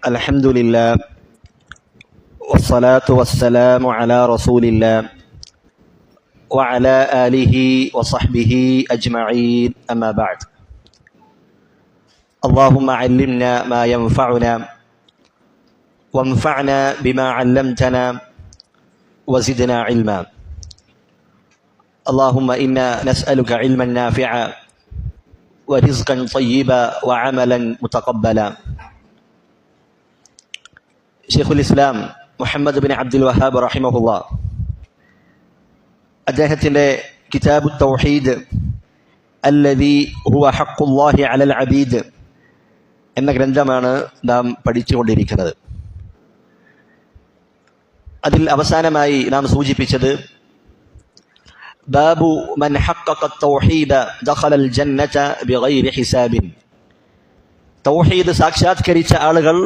الحمد لله والصلاة والسلام على رسول الله وعلى آله وصحبه أجمعين أما بعد. اللهم علمنا ما ينفعنا وانفعنا بما علمتنا وزدنا علما. اللهم إنا نسألك علما نافعا ورزقا طيبا وعملا متقبلا. ഷെയ്ഖുൽ ഇസ്ലാം Muhammad bin Abdul Wahab റഹിമഹുല്ലാ അദ്ദേഹത്തിൻ്റെ കിതാബു തൗഹീദ് അല്ലദീ ഹുവ ഹഖ്ഖുല്ലാഹി അലൽ അബീദ് എന്ന ഗ്രന്ഥമാണ് നാം പഠിച്ചുകൊണ്ടിരിക്കുന്നത്. അതിൽ അവസാനമായി നാം സൂചിപ്പിച്ചത് ബാബു മൻ ഹഖഖ തൗഹീദ ദഖലൽ ജന്നത ബിഗൈരി ഹിസാബിൻ. തൗഹീദ് സാക്ഷാത്കരിച്ച ആളുകൾ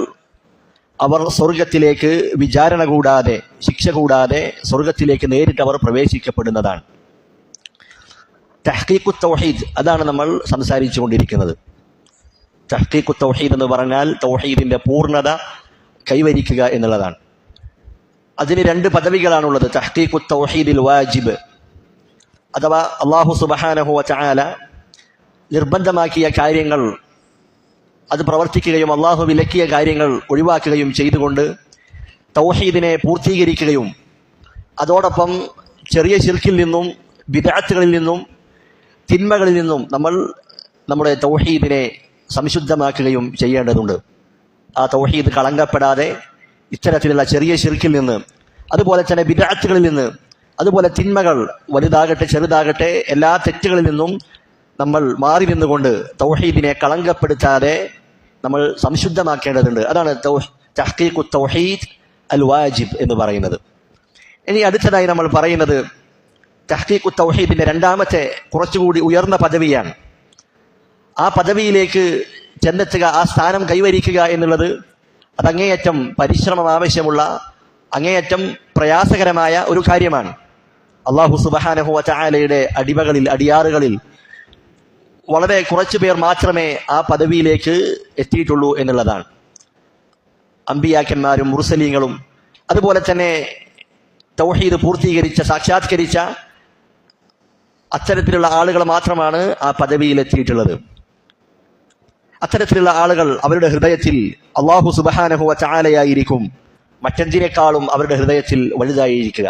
അവർ സ്വർഗത്തിലേക്ക് വിചാരണ കൂടാതെ, ശിക്ഷ കൂടാതെ സ്വർഗത്തിലേക്ക് നേരിട്ട് അവർ പ്രവേശിക്കപ്പെടുന്നതാണ്. തഹ്ഖീഖു തൗഹീദ്, അതാണ് നമ്മൾ സംസാരിച്ചു കൊണ്ടിരിക്കുന്നത്. തഹ്ഖീഖു തൗഹീദ് എന്ന് പറഞ്ഞാൽ തൗഹീദിന്റെ പൂർണ്ണത കൈവരിക്കുക എന്നുള്ളതാണ്. അതിന് രണ്ട് പദവികളാണുള്ളത്. തഹ്ഖീഖു തൗഹീദിൽ വാജിബ്, അഥവാ അല്ലാഹു സുബ്ഹാനഹു വ തആല നിർബന്ധമാക്കിയ കാര്യങ്ങൾ അത് പ്രവർത്തിക്കുകയും അള്ളാഹു വിലക്കിയ കാര്യങ്ങൾ ഒഴിവാക്കുകയും ചെയ്തുകൊണ്ട് തൗഹീദിനെ പൂർത്തീകരിക്കുകയും അതോടൊപ്പം ചെറിയ ശിർക്കിൽ നിന്നും ബിദ്അത്തുകളിൽ നിന്നും തിന്മകളിൽ നിന്നും നമ്മൾ നമ്മുടെ തൗഹീദിനെ സംശുദ്ധമാക്കുകയും ചെയ്യേണ്ടതുണ്ട്. ആ തൗഹീദ് കളങ്കപ്പെടാതെ ഇത്തരത്തിലുള്ള ചെറിയ ശിർക്കിൽ നിന്ന്, അതുപോലെ തന്നെ ബിദ്അത്തുകളിൽ നിന്ന്, അതുപോലെ തിന്മകൾ വലുതാകട്ടെ ചെറുതാകട്ടെ എല്ലാ തെറ്റുകളിൽ നിന്നും നമ്മൾ മാറി നിന്നുകൊണ്ട് തൗഹീദിനെ കളങ്കപ്പെടുത്താതെ നമ്മൾ സംശുദ്ധമാക്കേണ്ടതുണ്ട്. അതാണ് തഹ്ഖീഖു തൗഹീദ് അൽ വാജിബ് എന്ന് പറയുന്നത്. ഇനി അടുത്തതായി നമ്മൾ പറയുന്നത് തഹ്ഖീഖു തൗഹീദിന്റെ രണ്ടാമത്തെ കുറച്ചുകൂടി ഉയർന്ന പദവിയാണ്. ആ പദവിയിലേക്ക് ചെന്നെത്തുക, ആ സ്ഥാനം കൈവരിക്കുക എന്നുള്ളത് അതങ്ങേയറ്റം പരിശ്രമം ആവശ്യമുള്ള, അങ്ങേയറ്റം പ്രയാസകരമായ ഒരു കാര്യമാണ്. അല്ലാഹു സുബ്ഹാനഹു വ തആലയുടെ അടിയാറുകളിൽ വളരെ കുറച്ചു പേർ മാത്രമേ ആ പദവിയിലേക്ക് എത്തിയിട്ടുള്ളൂ എന്നുള്ളതാണ്. അമ്പിയാക്കന്മാരും മുർസലീങ്ങളും അതുപോലെ തന്നെ തൗഹീദ് പൂർത്തീകരിച്ച, സാക്ഷാത്കരിച്ച അത്തരത്തിലുള്ള ആളുകൾ മാത്രമാണ് ആ പദവിയിൽ എത്തിയിട്ടുള്ളത്. അത്തരത്തിലുള്ള ആളുകൾ അവരുടെ ഹൃദയത്തിൽ അല്ലാഹു സുബ്ഹാനഹു വ തആലയായിരിക്കും മറ്റെന്തിനേക്കാളും അവരുടെ ഹൃദയത്തിൽ വലുതായിരിക്കുക.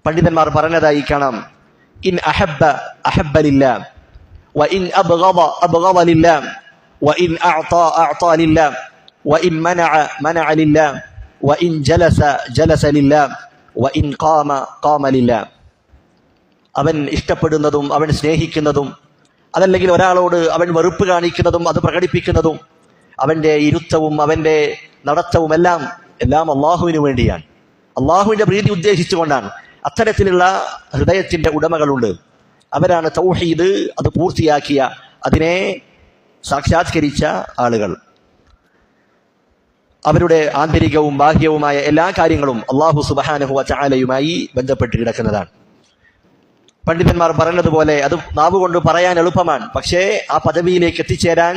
പണ്ഡിതന്മാർ പറഞ്ഞതായി കാണാം, ഇൻ അഹബ്ബ അഹബ്ബ ലില്ലാഹ് وإن أبغض أبغض لله وإن أعطى أعطى لله وإن منع منع لله وإن جلس جلس لله وإن قام قام لله. അവൻ ഇഷ്ടപ്പെടുന്നതും അവൻ സ്നേഹിക്കുന്നതും, അതല്ലെങ്കിൽ ഒരാളോട് അവൻ വെറുപ്പ് കാണിക്കുന്നതും അത് പ്രകടിപ്പിക്കുന്നതും, അവന്റെ ഇരുത്തവും അവന്റെ നടത്തവും എല്ലാം അള്ളാഹുവിന് വേണ്ടിയാണ്, അള്ളാഹുവിന്റെ പ്രീതി ഉദ്ദേശിച്ചുകൊണ്ടാണ്. അത്തരത്തിലുള്ള ഹൃദയത്തിന്റെ ഉടമകളുണ്ട്. അവരാണ് തൗഹീദ് അത് പൂർത്തിയാക്കിയ, അതിനെ സാക്ഷാത്കരിച്ച ആളുകൾ. അവരുടെ ആന്തരികവും ബാഹ്യവുമായ എല്ലാ കാര്യങ്ങളും അല്ലാഹു സുബ്ഹാനഹു വ തആലയുമായി ബന്ധപ്പെട്ട് കിടക്കുന്നതാണ്. പണ്ഡിതന്മാർ പറഞ്ഞതുപോലെ അത് നാവുകൊണ്ട് പറയാൻ എളുപ്പമാണ്, പക്ഷേ ആ പദവിയിലേക്ക് എത്തിച്ചേരാൻ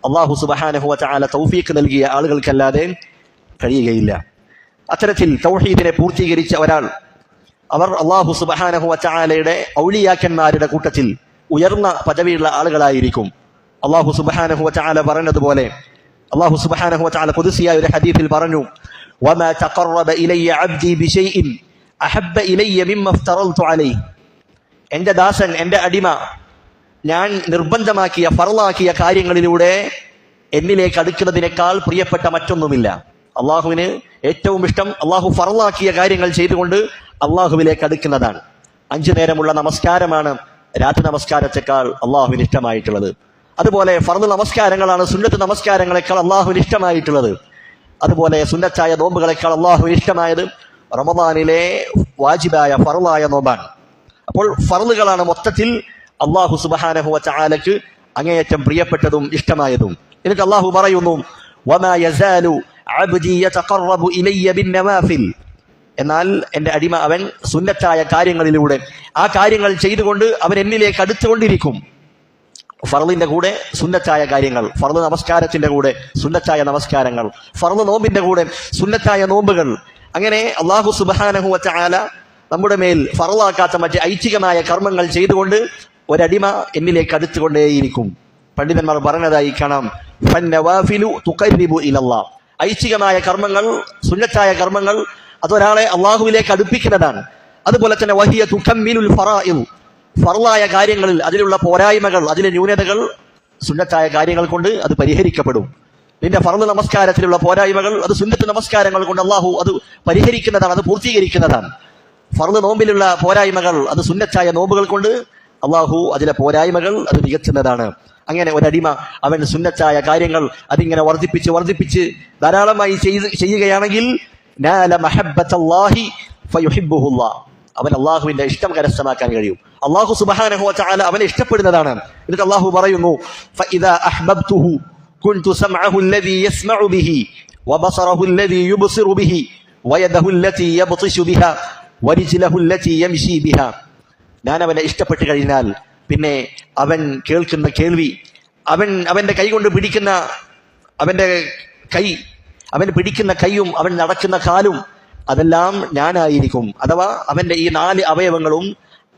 അല്ലാഹു സുബ്ഹാനഹു വ തആല തൗഫീഖ് നൽകിയ ആളുകൾക്കല്ലാതെ കഴിയുകയില്ല. അത്തരത്തിൽ തൗഹീദിനെ പൂർത്തീകരിച്ച ഒരാൾ, അവർ അല്ലാഹു സുബ്ഹാനഹു വ തആലയുടെ ഔലിയാക്കന്മാരുടെ കൂട്ടത്തിൽ ഉയർന്ന പദവിയുള്ള ആളുകളായിരിക്കും. അല്ലാഹു സുബ്ഹാനഹു വ തആല പറഞ്ഞതുപോലെ, അല്ലാഹു സുബ്ഹാനഹു വ തആല ഖുദ്സിയായ ഒരു ഹദീസിൽ പറഞ്ഞു, വമാ തഖറബ ഇലയ്യ അബ്ദി ബിശൈഇൻ അഹബ്ബ ഇലയ്യ മിമ്മ ഇഫ്തറൽതു അലൈഹി. എൻ്റെ ദാസൻ, എൻ്റെ അടിമ ഞാൻ നിർബന്ധമാക്കിയ ഫർളാക്കിയ കാര്യങ്ങളിലൂടെ എന്നിലേക്ക് അടുക്കുന്നതിനേക്കാൾ പ്രിയപ്പെട്ട മറ്റൊന്നുമില്ല. അള്ളാഹുവിന് ഏറ്റവും ഇഷ്ടം അള്ളാഹു ഫർളാക്കിയ കാര്യങ്ങൾ ചെയ്തുകൊണ്ട് അള്ളാഹുവിലേക്ക് അടുക്കുന്നതാണ്. 5 നേരമുള്ള നമസ്കാരമാണ് രാത്രി നമസ്കാരത്തെക്കാൾ അള്ളാഹുവിന് ഇഷ്ടമായിട്ടുള്ളത്. അതുപോലെ ഫർള് നമസ്കാരങ്ങളാണ് സുന്നത്ത് നമസ്കാരങ്ങളെക്കാൾ അള്ളാഹുവിന് ഇഷ്ടമായിട്ടുള്ളത്. അതുപോലെ സുന്നത്തായ നോമ്പുകളെക്കാൾ അള്ളാഹുവിന് ഇഷ്ടമായത് റമദാനിലെ വാജിബായ ഫർളായ നോമ്പാണ്. അപ്പോൾ ഫർളുകളാണ് മൊത്തത്തിൽ അല്ലാഹു സുബ്ഹാനഹു വ തആലക്ക് അങ്ങേയറ്റം പ്രിയപ്പെട്ടതും ഇഷ്ടമായതും. എന്നിട്ട് അല്ലാഹു പറയുന്നു, വമാ യസാലു അബ്ദി യതഖറബു ഇലയ്യ ബിന്നവാഫിൽ. എന്നാൽ എൻ്റെ അടിമ അവൻ സുന്നത്തായ കാര്യങ്ങളിലൂടെ ആ കാര്യങ്ങൾ ചെയ്തുകൊണ്ട് അവൻ എന്നിലേക്ക് അടുത്തുകൊണ്ടിരിക്കും. ഫർളിന്റെ കൂടെ സുന്നത്തായ കാര്യങ്ങൾ, ഫർള് നമസ്കാരത്തിന്റെ കൂടെ സുന്നത്തായ നമസ്കാരങ്ങൾ, ഫർള് നോമ്പിന്റെ കൂടെ സുന്നത്തായ നോമ്പുകൾ, അങ്ങനെ അല്ലാഹു സുബ്ഹാനഹു വ തആല നമ്മുടെ മേൽ ഫർളാക്കാത്ത മറ്റ് ഐച്ഛികമായ കർമ്മങ്ങൾ ചെയ്തുകൊണ്ട് ഒരടിമ എന്നിലേക്ക് അടുത്തുകൊണ്ടേയിരിക്കും. പണ്ഡിതന്മാർ പറഞ്ഞതായി കാണാം, ഫന്നവാഫിലു തുഖർരിബു ഇലല്ലാഹ്. ഐച്ഛികമായ കർമ്മങ്ങൾ, സുന്നത്തായ കർമ്മങ്ങൾ അതൊരാളെ അള്ളാഹുവിലേക്ക് അടുപ്പിക്കുന്നതാണ്. അതുപോലെ തന്നെ വഹിയ തുകമ്മിലുൽ ഫറാഇദ്, ഫർളായ കാര്യങ്ങളിൽ അതിലുള്ള പോരായ്മകൾ, അതിലെ ന്യൂനതകൾ സുന്നത്തായ കാര്യങ്ങൾ കൊണ്ട് അത് പരിഹരിക്കപ്പെടും. നിന്റെ ഫർള് നമസ്കാരത്തിലുള്ള പോരായ്മകൾ അത് സുന്നത്ത് നമസ്കാരങ്ങൾ കൊണ്ട് അള്ളാഹു അത് പരിഹരിക്കുന്നതാണ്, അത് പൂർത്തീകരിക്കുന്നതാണ്. ഫർള് നോമ്പിലുള്ള പോരായ്മകൾ അത് സുന്നത്തായ നോമ്പുകൾ കൊണ്ട് അള്ളാഹു അതിലെ പോരായ്മകൾ അത് നികത്തുന്നതാണ്. അങ്ങനെ ഒരടിമ അവൻ സുന്നത്തായ കാര്യങ്ങൾ അതിങ്ങനെ വർദ്ധിപ്പിച്ച് ധാരാളമായി ചെയ്യുകയാണെങ്കിൽ നാല മഹബ്ബത്തല്ലാഹി ഫയുഹിബ്ബുഹുല്ലാഹ്, അവൻ അള്ളാഹുവിന്റെ ഇഷ്ടം കരസ്ഥമാക്കാൻ കഴിയും. അള്ളാഹു സുബ്ഹാനഹു വ തആല അവനെ ഇഷ്ടപ്പെടുന്നതാണ്. എന്നിട്ട് അള്ളാഹു പറയുന്നു, ഫഇദാ അഹ്ബബ്തുഹു കുൻതു സമഅഹു അല്ലദീ യസ്മഉ ബിഹി വബസറഹു അല്ലദീ യുബ്സിറു ബിഹി വയദഹു അല്ലതീ യബ്തിശു ബിഹാ വരിജ്ലഹു അല്ലതീ യംശി ബിഹാ. ഞാൻ അവനെ ഇഷ്ടപ്പെട്ടു കഴിഞ്ഞാൽ പിന്നെ അവൻ കേൾക്കുന്ന കേൾവി, അവന്റെ കൈ കൊണ്ട് പിടിക്കുന്ന അവൻ പിടിക്കുന്ന കൈയും അവൻ നടക്കുന്ന കാലും അതെല്ലാം ഞാനായിരിക്കും. അഥവാ അവന്റെ ഈ 4 അവയവങ്ങളും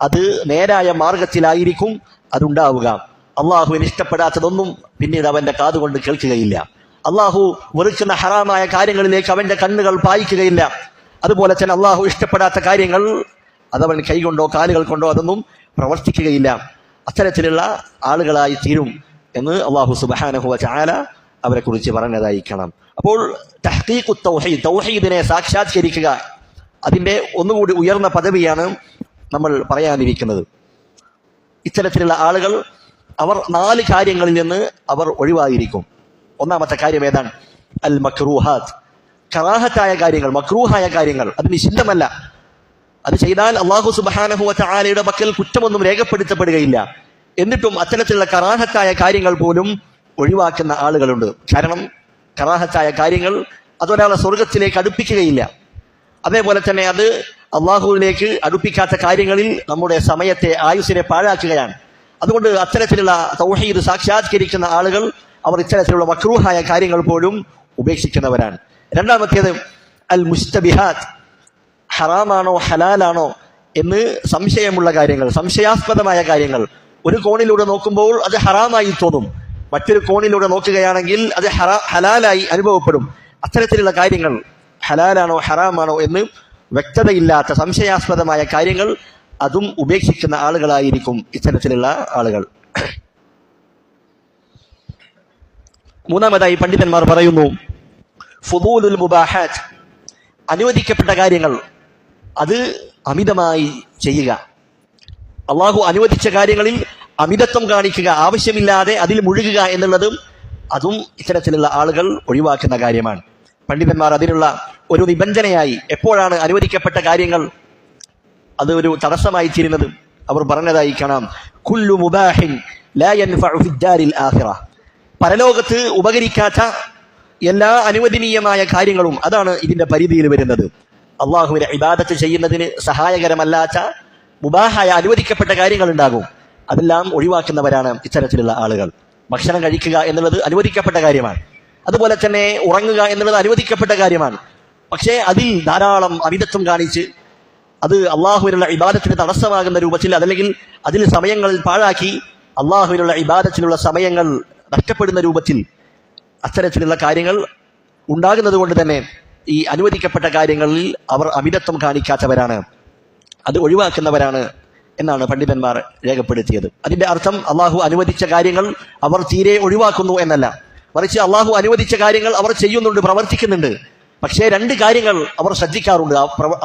അത് നേരായ മാർഗത്തിലായിരിക്കും അതുണ്ടാവുക. അള്ളാഹുവിന് ഇഷ്ടപ്പെടാത്തതൊന്നും പിന്നീട് അവന്റെ കാതുകൊണ്ട് കേൾക്കുകയില്ല. അള്ളാഹു വെറുക്കുന്ന ഹറാമായ കാര്യങ്ങളിലേക്ക് അവന്റെ കണ്ണുകൾ പായിക്കുകയില്ല. അതുപോലെ തന്നെ അള്ളാഹു ഇഷ്ടപ്പെടാത്ത കാര്യങ്ങൾ അതവൻ കൈകൊണ്ടോ കാലുകൾ കൊണ്ടോ അതൊന്നും പ്രവർത്തിക്കുകയില്ല. അത്തരത്തിലുള്ള ആളുകളായി തീരും എന്ന് അള്ളാഹു സുബ്ഹാനഹു വ തആല അവരെ കുറിച്ച് പറഞ്ഞതായി കാണാം. അപ്പോൾ തഹ്ഖീഖു തൗഹീദ്, തൗഹീദിനെ സാക്ഷാത്കരിക്കുക, അതിന്റെ ഒന്നുകൂടി ഉയർന്ന പദവിയാണ് നമ്മൾ പറയാനിരിക്കുന്നത്. ഇത്തരത്തിലുള്ള ആളുകൾ അവർ 4 കാര്യങ്ങളിൽ നിന്ന് അവർ ഒഴിവായിരിക്കും. ഒന്നാമത്തെ കാര്യം ഏതാണ്? അൽ മക്റൂഹാത്ത്, കറാഹത്തായ കാര്യങ്ങൾ, മക്റൂഹായ കാര്യങ്ങൾ, അത് നിഷിദ്ധമല്ല. അത് ചെയ്താൽ അല്ലാഹു സുബ്ഹാനഹു വ തആലയുടെ പക്കൽ കുറ്റമൊന്നും രേഖപ്പെടുത്തപ്പെടുകയില്ല. എന്നിട്ടും അത്തരത്തിലുള്ള കറാഹത്തായ കാര്യങ്ങൾ പോലും ഒഴിവാക്കുന്ന ആളുകളുണ്ട്. കാരണം കറാഹത്തായ കാര്യങ്ങൾ അതൊരാളെ സ്വർഗത്തിലേക്ക് അടുപ്പിക്കുകയില്ല. അതേപോലെ തന്നെ അത് അള്ളാഹുവിലേക്ക് അടുപ്പിക്കാത്ത കാര്യങ്ങളിൽ നമ്മുടെ സമയത്തെ, ആയുസ്സിനെ പാഴാക്കുകയാണ്. അതുകൊണ്ട് അത്തരത്തിലുള്ള തൗഹീദ് സാക്ഷാത്കരിക്കുന്ന ആളുകൾ അവർ ഇത്തരത്തിലുള്ള മക്റൂഹായ കാര്യങ്ങൾ പോലും ഉപേക്ഷിക്കുന്നവരാണ്. രണ്ടാമത്തേത് അൽ മുസ്തബിഹാത്ത്, ഹറാമാണോ ഹലാലാണോ എന്ന് സംശയമുള്ള കാര്യങ്ങൾ, സംശയാസ്പദമായ കാര്യങ്ങൾ. ഒരു കോണിലൂടെ നോക്കുമ്പോൾ അത് ഹറാമായി തോന്നും, മറ്റൊരു കോണിലൂടെ നോക്കുകയാണെങ്കിൽ അത് ഹലാലായി അനുഭവപ്പെടും. അത്തരത്തിലുള്ള കാര്യങ്ങൾ ഹലാലാണോ ഹറാമാണോ എന്ന് വ്യക്തതയില്ലാത്ത സംശയാസ്പദമായ കാര്യങ്ങൾ അതും ഉപേക്ഷിക്കുന്ന ആളുകളായിരിക്കും ഇത്തരത്തിലുള്ള ആളുകൾ. മൂന്നാമതായി പണ്ഡിതന്മാർ പറയുന്നു, ഫുദൂലുൽ മുബാഹാത്ത്, അനുവദിക്കപ്പെട്ട കാര്യങ്ങൾ അത് അമിതമായി ചെയ്യുക. അള്ളാഹു അനുവദിച്ച കാര്യങ്ങളിൽ അമിതത്വം കാണിക്കുക, ആവശ്യമില്ലാതെ അതിൽ മുഴുകുക എന്നുള്ളതും അതും ഇത്തരത്തിലുള്ള ആളുകൾ ഒഴിവാക്കുന്ന കാര്യമാണ്. പണ്ഡിതന്മാർ അതിനുള്ള ഒരു നിബന്ധനയായി എപ്പോഴാണ് അനുവദിക്കപ്പെട്ട കാര്യങ്ങൾ അത് ഒരു തടസ്സമായി തീരുന്നത് അവർ പറഞ്ഞതായി കാണാം, കുല്ലു മുബാഹിൻ ലാ യൻഫഉ ഫിദ്ദാരിൽ ആഖിറ, പരലോകത്ത് ഉപകരിക്കാത്ത എല്ലാ അനുവദനീയമായ കാര്യങ്ങളും അതാണ് ഇതിന്റെ പരിധിയിൽ വരുന്നത്. അള്ളാഹുവിനെ ഇബാദത്ത് ചെയ്യുന്നതിന് സഹായകരമല്ലാത്ത മുബാഹായ അനുവദിക്കപ്പെട്ട കാര്യങ്ങൾ ഉണ്ടാകും, അതെല്ലാം ഒഴിവാക്കുന്നവരാണ് ഇത്തരത്തിലുള്ള ആളുകൾ. ഭക്ഷണം കഴിക്കുക എന്നുള്ളത് അനുവദിക്കപ്പെട്ട കാര്യമാണ്, അതുപോലെ തന്നെ ഉറങ്ങുക എന്നുള്ളത് അനുവദിക്കപ്പെട്ട കാര്യമാണ്. പക്ഷേ അതിൽ ധാരാളം അമിതത്വം കാണിച്ച് അത് അള്ളാഹുവിനുള്ള ഇബാദത്തിന് തടസ്സമാകുന്ന രൂപത്തിൽ, അതല്ലെങ്കിൽ അതിൽ സമയങ്ങളിൽ പാഴാക്കി അള്ളാഹുവിനുള്ള ഇബാദത്തിനുള്ള സമയങ്ങൾ നഷ്ടപ്പെടുന്ന രൂപത്തിൽ അത്തരത്തിലുള്ള കാര്യങ്ങൾ ഉണ്ടാകുന്നത് കൊണ്ട് തന്നെ ഈ അനുവദിക്കപ്പെട്ട കാര്യങ്ങളിൽ അവർ അമിതത്വം കാണിക്കാത്തവരാണ്, അത് ഒഴിവാക്കുന്നവരാണ് എന്നാണ് പണ്ഡിതന്മാർ രേഖപ്പെടുത്തിയത്. അതിന്റെ അർത്ഥം അള്ളാഹു അനുവദിച്ച കാര്യങ്ങൾ അവർ തീരെ ഒഴിവാക്കുന്നു എന്നല്ല, മറിച്ച് അള്ളാഹു അനുവദിച്ച കാര്യങ്ങൾ അവർ ചെയ്യുന്നുണ്ട്, പ്രവർത്തിക്കുന്നുണ്ട്. പക്ഷേ 2 കാര്യങ്ങൾ അവർ ശ്രദ്ധിക്കാറുണ്ട്.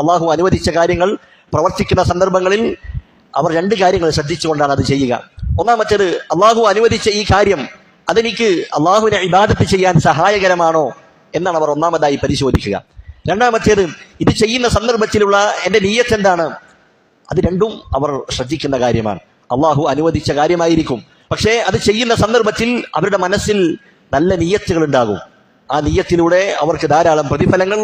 അള്ളാഹു അനുവദിച്ച കാര്യങ്ങൾ പ്രവർത്തിക്കുന്ന സന്ദർഭങ്ങളിൽ അവർ 2 കാര്യങ്ങൾ ശ്രദ്ധിച്ചുകൊണ്ടാണ് അത് ചെയ്യുക. ഒന്നാമത്തേത്, അള്ളാഹു അനുവദിച്ച ഈ കാര്യം അതെനിക്ക് അള്ളാഹുവിനെ ഇബാദത്ത് ചെയ്യാൻ സഹായകരമാണോ എന്നാണ് അവർ ഒന്നാമതായി പരിശോധിക്കുക. രണ്ടാമത്തേത്, ഇത് ചെയ്യുന്ന സന്ദർഭത്തിലുള്ള എൻ്റെ നിയ്യത്ത് എന്താണ്, അത് രണ്ടും അവർ ശ്രദ്ധിക്കുന്ന കാര്യമാണ്. അള്ളാഹു അനുവദിച്ച കാര്യമായിരിക്കും, പക്ഷേ അത് ചെയ്യുന്ന സന്ദർഭത്തിൽ അവരുടെ മനസ്സിൽ നല്ല നിയ്യത്തുകൾ ഉണ്ടാകും. ആ നിയ്യത്തിലൂടെ അവർക്ക് ധാരാളം പ്രതിഫലങ്ങൾ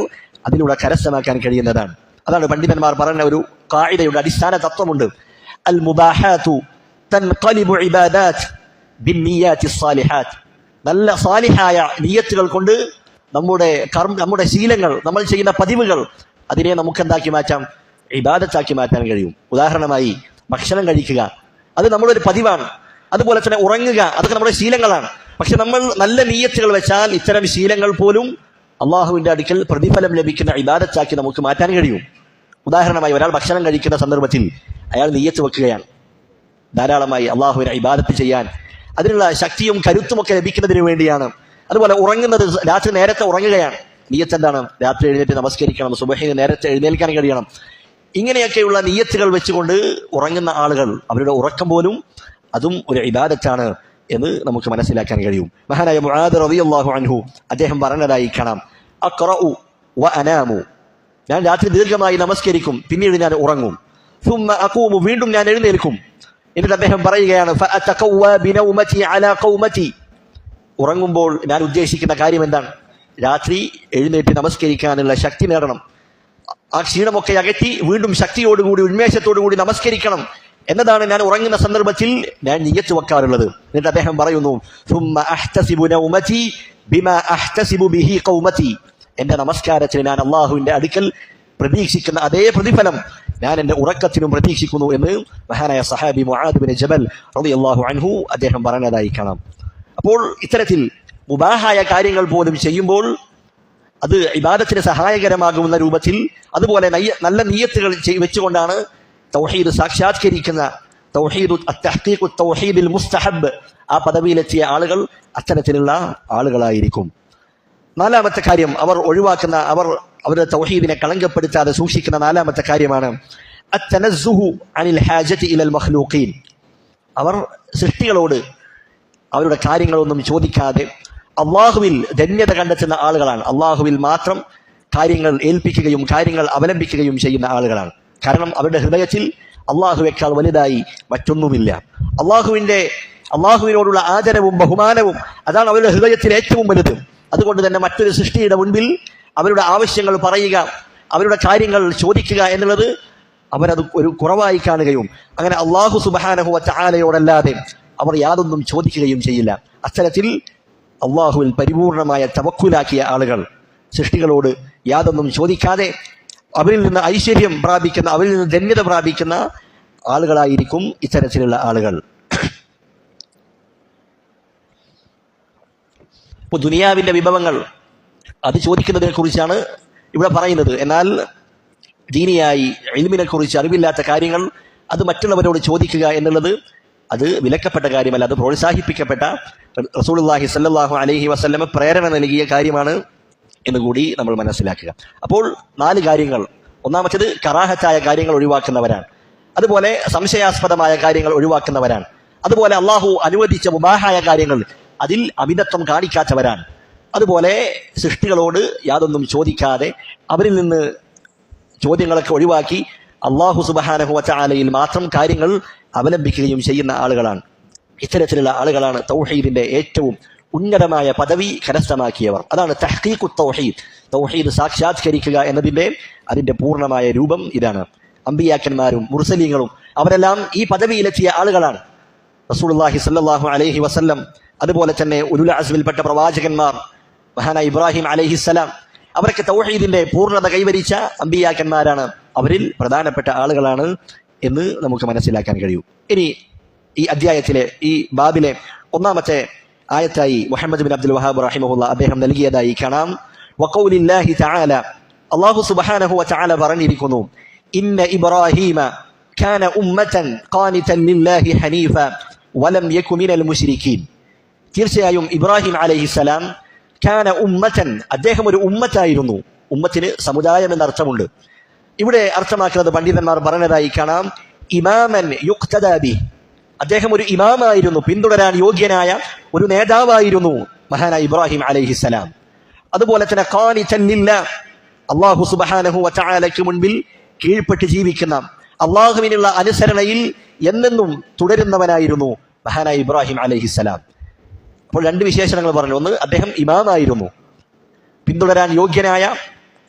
അതിലൂടെ കരസ്ഥമാക്കാൻ കഴിയുന്നതാണ്. അതാണ് പണ്ഡിതന്മാർ പറഞ്ഞ ഒരു ഖാഇദയുടെ അടിസ്ഥാന തത്വമുണ്ട്, അൽ മുബാഹാതു തൻഖലിബു ഇബാദാത്ത് ബിന്നിയാത്തി സ്സാലിഹാത്ത്, നല്ല സാലിഹായ നിയ്യത്തുകൾ കൊണ്ട് നമ്മുടെ ശീലങ്ങൾ, നമ്മൾ ചെയ്യുന്ന പതിവുകൾ, അതിനെ നമുക്ക് എന്താക്കി മാറ്റാം? ഇബാദത്താക്കി മാറ്റാൻ കഴിയും. ഉദാഹരണമായി ഭക്ഷണം കഴിക്കുക, അത് നമ്മളൊരു പതിവാണ്. അതുപോലെ തന്നെ ഉറങ്ങുക, അതൊക്കെ നമ്മുടെ ശീലങ്ങളാണ്. പക്ഷെ നമ്മൾ നല്ല നിയ്യത്തുകൾ വെച്ചാൽ ഇത്തരം ശീലങ്ങൾ പോലും അള്ളാഹുവിന്റെ അടുക്കൽ പ്രതിഫലം ലഭിക്കുന്ന ഇബാദത്താക്കി നമുക്ക് മാറ്റാൻ കഴിയും. ഉദാഹരണമായി ഒരാൾ ഭക്ഷണം കഴിക്കുന്ന സന്ദർഭത്തിൽ അയാൾ നിയ്യത്ത് വെക്കുകയാണ് ധാരാളമായി അള്ളാഹുവിനെ ഇബാദത്ത് ചെയ്യാൻ, അതിനുള്ള ശക്തിയും കരുത്തും ഒക്കെ ലഭിക്കുന്നതിന് വേണ്ടിയാണ്. അതുപോലെ ഉറങ്ങുന്നത്, രാത്രി നേരത്തെ ഉറങ്ങുകയാണ്, നിയ്യത്ത് എന്താണ്? രാത്രി എഴുന്നേറ്റ് നമസ്കരിക്കണം, സുബഹിന് നേരത്തെ എഴുന്നേൽക്കാൻ കഴിയണം. ഇങ്ങനെയൊക്കെയുള്ള നിയ്യത്തുകൾ വെച്ചുകൊണ്ട് ഉറങ്ങുന്ന ആളുകൾ, അവരുടെ ഉറക്കം പോലും അതും ഒരു ഇബാദത്താണ് എന്ന് നമുക്ക് മനസ്സിലാക്കാൻ കഴിയും. മഹാനായ മുആദ് റളിയല്ലാഹു അൻഹു അദ്ദേഹം പറഞ്ഞതായി കാണാം, അഖ്റഉ വ അനാമു, ഞാൻ രാത്രി ദീർഘമായി നമസ്കരിക്കും, പിന്നീട് ഞാൻ ഉറങ്ങും. സുമ്മ അഖൂമു, വീണ്ടും ഞാൻ എഴുന്നേൽക്കും. എന്നിട്ട് അദ്ദേഹം പറയുകയാണ്, ഫഅതഖവ്വ ബിനൗമതി അലാ ഖൗമതി, ഉറങ്ങുമ്പോൾ ഞാൻ ഉദ്ദേശിക്കുന്ന കാര്യം എന്താണ്? രാത്രി എഴുന്നേറ്റ് നമസ്കരിക്കാനുള്ള ശക്തി നേടണം. ആ ക്ഷീണമൊക്കെ അകറ്റി വീണ്ടും ശക്തിയോടുകൂടി ഉന്മേഷത്തോടുകൂടി നമസ്കരിക്കണം എന്നതാണ് ഞാൻ ഉറങ്ങുന്ന സന്ദർഭത്തിൽ ഞാൻ നിയ്യത്ത് വെക്കാറുള്ളത്. എന്നിട്ട് അദ്ദേഹം പറയുന്നു, സുമ്മ അഹ്തസിബു നൗമതി ബിമാ അഹ്തസിബു ബിഹി ഖൗമതി, എന്റെ നമസ്കാരത്തിന് ഞാൻ അള്ളാഹുവിന്റെ അടുക്കൽ പ്രതീക്ഷിക്കുന്ന അതേ പ്രതിഫലം ഞാൻ എന്റെ ഉറക്കത്തിനും പ്രതീക്ഷിക്കുന്നു എന്ന് മഹാനായ സഹാബി മുആദ് ബിൻ ജബൽ റളിയല്ലാഹു അൻഹു അദ്ദേഹം പറഞ്ഞതായി കാണാം. അപ്പോൾ ഇത്തരത്തിൽ മുബാഹായ കാര്യങ്ങൾ പോലും ചെയ്യുമ്പോൾ അത് ഇബാദത്തിന് സഹായകരമാകുന്ന രൂപത്തിൽ, അതുപോലെ നല്ല നിയ്യത്തുകൾ വെച്ചുകൊണ്ടാണ് തൗഹീദ് സാക്ഷാത്കരിക്കുന്ന തൗഹീദ് തൗഹീദിൽ മുസ്തഹബ് ആ പദവിയിലെത്തിയ ആളുകൾ അത്തരത്തിലുള്ള ആളുകളായിരിക്കും. നാലാമത്തെ കാര്യം അവർ ഒഴിവാക്കുന്ന, അവരുടെ തൗഹീദിനെ കളങ്കപ്പെടുത്താതെ സൂക്ഷിക്കുന്ന നാലാമത്തെ കാര്യമാണ് അത്തനസ്സുഹു അനിൽ ഹാജതി ഇലൽ മഖ്ലൂഖീൻ. അവർ സൃഷ്ടികളോട് അവരുടെ കാര്യങ്ങളൊന്നും ചോദിക്കാതെ അള്ളാഹുവിൽ ധന്യത കണ്ടെത്തുന്ന ആളുകളാണ്. അള്ളാഹുവിൽ മാത്രം കാര്യങ്ങൾ ഏൽപ്പിക്കുകയും കാര്യങ്ങൾ അവലംബിക്കുകയും ചെയ്യുന്ന ആളുകളാണ്. കാരണം അവരുടെ ഹൃദയത്തിൽ അള്ളാഹുവേക്കാൾ വലുതായി മറ്റൊന്നുമില്ല. അള്ളാഹുവിനോടുള്ള ആദരവും ബഹുമാനവും അതാണ് അവരുടെ ഹൃദയത്തിൽ ഏറ്റവും വലുത്. അതുകൊണ്ട് തന്നെ മറ്റൊരു സൃഷ്ടിയുടെ മുൻപിൽ അവരുടെ ആവശ്യങ്ങൾ പറയുക, അവരുടെ കാര്യങ്ങൾ ചോദിക്കുക എന്നുള്ളത് അവരത് ഒരു കുറവായി കാണുകയും അങ്ങനെ അള്ളാഹു സുബ്ഹാനഹു വ തആലയോടല്ലാതെ അവർ യാതൊന്നും ചോദിക്കുകയും ചെയ്യില്ല. അത്തരത്തിൽ അള്ളാഹുവിൽ പരിപൂർണമായ തവക്കുലാക്കിയ ആളുകൾ സൃഷ്ടികളോട് യാതൊന്നും ചോദിക്കാതെ അവരിൽ നിന്ന് ഐശ്വര്യം പ്രാപിക്കുന്ന, അവരിൽ നിന്ന് ധന്യത പ്രാപിക്കുന്ന ആളുകളായിരിക്കും ഇത്തരത്തിലുള്ള ആളുകൾ. ഇപ്പോൾ ദുനിയാവിന്റെ വിഭവങ്ങൾ അത് ചോദിക്കുന്നതിനെ കുറിച്ചാണ് ഇവിടെ പറയുന്നത്. എന്നാൽ ദീനിയായി ഇൽമിനെ കുറിച്ച് അറിവില്ലാത്ത കാര്യങ്ങൾ അത് മറ്റുള്ളവരോട് ചോദിക്കുക എന്നുള്ളത് അത് വിലക്കപ്പെട്ട കാര്യമല്ല, അത് പ്രോത്സാഹിപ്പിക്കപ്പെട്ട റസൂലുള്ളാഹി സ്വല്ലല്ലാഹു അലൈഹി വസല്ലമ പ്രേരണ നൽകിയ കാര്യമാണ് എന്നുകൂടി നമ്മൾ മനസ്സിലാക്കുക. അപ്പോൾ 4 കാര്യങ്ങൾ. ഒന്നാമത്തേത് കറാഹത്തായ കാര്യങ്ങൾ ഒഴിവാക്കുന്നവരാണ്. അതുപോലെ സംശയാസ്പദമായ കാര്യങ്ങൾ ഒഴിവാക്കുന്നവരാണ്. അതുപോലെ അള്ളാഹു അനുവദിച്ച മുബാഹായ കാര്യങ്ങൾ അതിൽ അമിതത്വം കാണിക്കാത്തവരാണ്. അതുപോലെ സൃഷ്ടികളോട് യാതൊന്നും ചോദിക്കാതെ അവരിൽ നിന്ന് ചോദ്യങ്ങളൊക്കെ ഒഴിവാക്കി അള്ളാഹു സുബ്ഹാനഹു വ തആലയിൽ മാത്രം കാര്യങ്ങൾ അവലംബിക്കുകയും ചെയ്യുന്ന ആളുകളാണ്. ഇത്തരത്തിലുള്ള ആളുകളാണ് തൗഹീദിന്റെ ഏറ്റവും ഉന്നതമായ പദവി കരസ്ഥമാക്കിയവർ. അതാണ് തഹ്ഖീഖു തൗഹീദ്. തൗഹീദ് സാക്ഷാത്കരിക്കുക അതിന്റെ പൂർണ്ണമായ രൂപം ഇതാണ്. അമ്പിയാക്കന്മാരും മുർസലീങ്ങളും അവരെല്ലാം ഈ പദവിയിലെത്തിയ ആളുകളാണ്. റസൂലുള്ളാഹി സ്വല്ലല്ലാഹു അലൈഹി വസല്ലം, അതുപോലെ തന്നെ ഉലുൽ അസ്മിൽപ്പെട്ട പ്രവാചകന്മാർ, മഹാനായ ഇബ്രാഹിം അലൈഹിസ്സലാം, അവരൊക്കെ തൗഹീദിന്റെ പൂർണ്ണത കൈവരിച്ച അമ്പിയാക്കന്മാരാണ്. അവരിൽ പ്രധാനപ്പെട്ട ആളുകളാണ് എന്ന് നമുക്ക് മനസ്സിലാക്കാൻ കഴിയും. ഇനി ഈ അധ്യായത്തിലെ ഈ ബാബിലെ ഒന്നാമത്തെ ആയത്തായി മുഹമ്മദ് ബിൻ അബ്ദുൽ വഹാബ് റഹിമഹുല്ലാ അദ്ദേഹം നൽകിയതായി കാണാം. വഖൗലില്ലാഹി തആല, അല്ലാഹു സുബ്ഹാനഹു വ തആല പറഞ്ഞിരിക്കുന്നു, ഇന്ന ഇബ്രാഹീമ കാന ഉമ്മതൻ ഖാനിതൻ ലില്ലാഹി ഹനീഫ വലം യകു മിനൽ മുശ്രിക്കീൻ. തീർച്ചയായും ഇബ്രാഹിം അലൈഹിസ്സലാം കാന ഉമ്മതൻ, അദ്ദേഹം ഒരു ഉമ്മത്തായിരുന്നു. ഉമ്മത്തിന് സമുദായം എന്ന അർത്ഥമുണ്ട്. ഇവിടെ അർത്ഥമാക്കുന്നത് പണ്ഡിതന്മാർ പറഞ്ഞതായി കാണാം, ഇമാമൻ യുഖ്തദാ ബിഹി, അദ്ദേഹം ഒരു ഇമാമായിരുന്നു, പിന്തുടരാൻ യോഗ്യനായ ഒരു നേതാവായിരുന്നു മഹാനായ ഇബ്രാഹിം അലൈഹിസ്സലാം. അതുപോലെ തന്നെ ഖാനിതൻ ലില്ലാഹ്, അല്ലാഹു സുബ്ഹാനഹു വ തആലയ്ക്ക് മുൻപിൽ കീഴ്പ്പെട്ട് ജീവിക്കുന്ന, അള്ളാഹുവിനുള്ള അനുസരണയിൽ എന്നെന്നും തുടരുന്നവനായിരുന്നു മഹാനായ ഇബ്രാഹിം അലൈഹിസ്സലാം. അപ്പോൾ 2 വിശേഷണങ്ങൾ പറഞ്ഞു. ഒന്ന്, അദ്ദേഹം ഇമാമായിരുന്നു, പിന്തുടരാൻ യോഗ്യനായ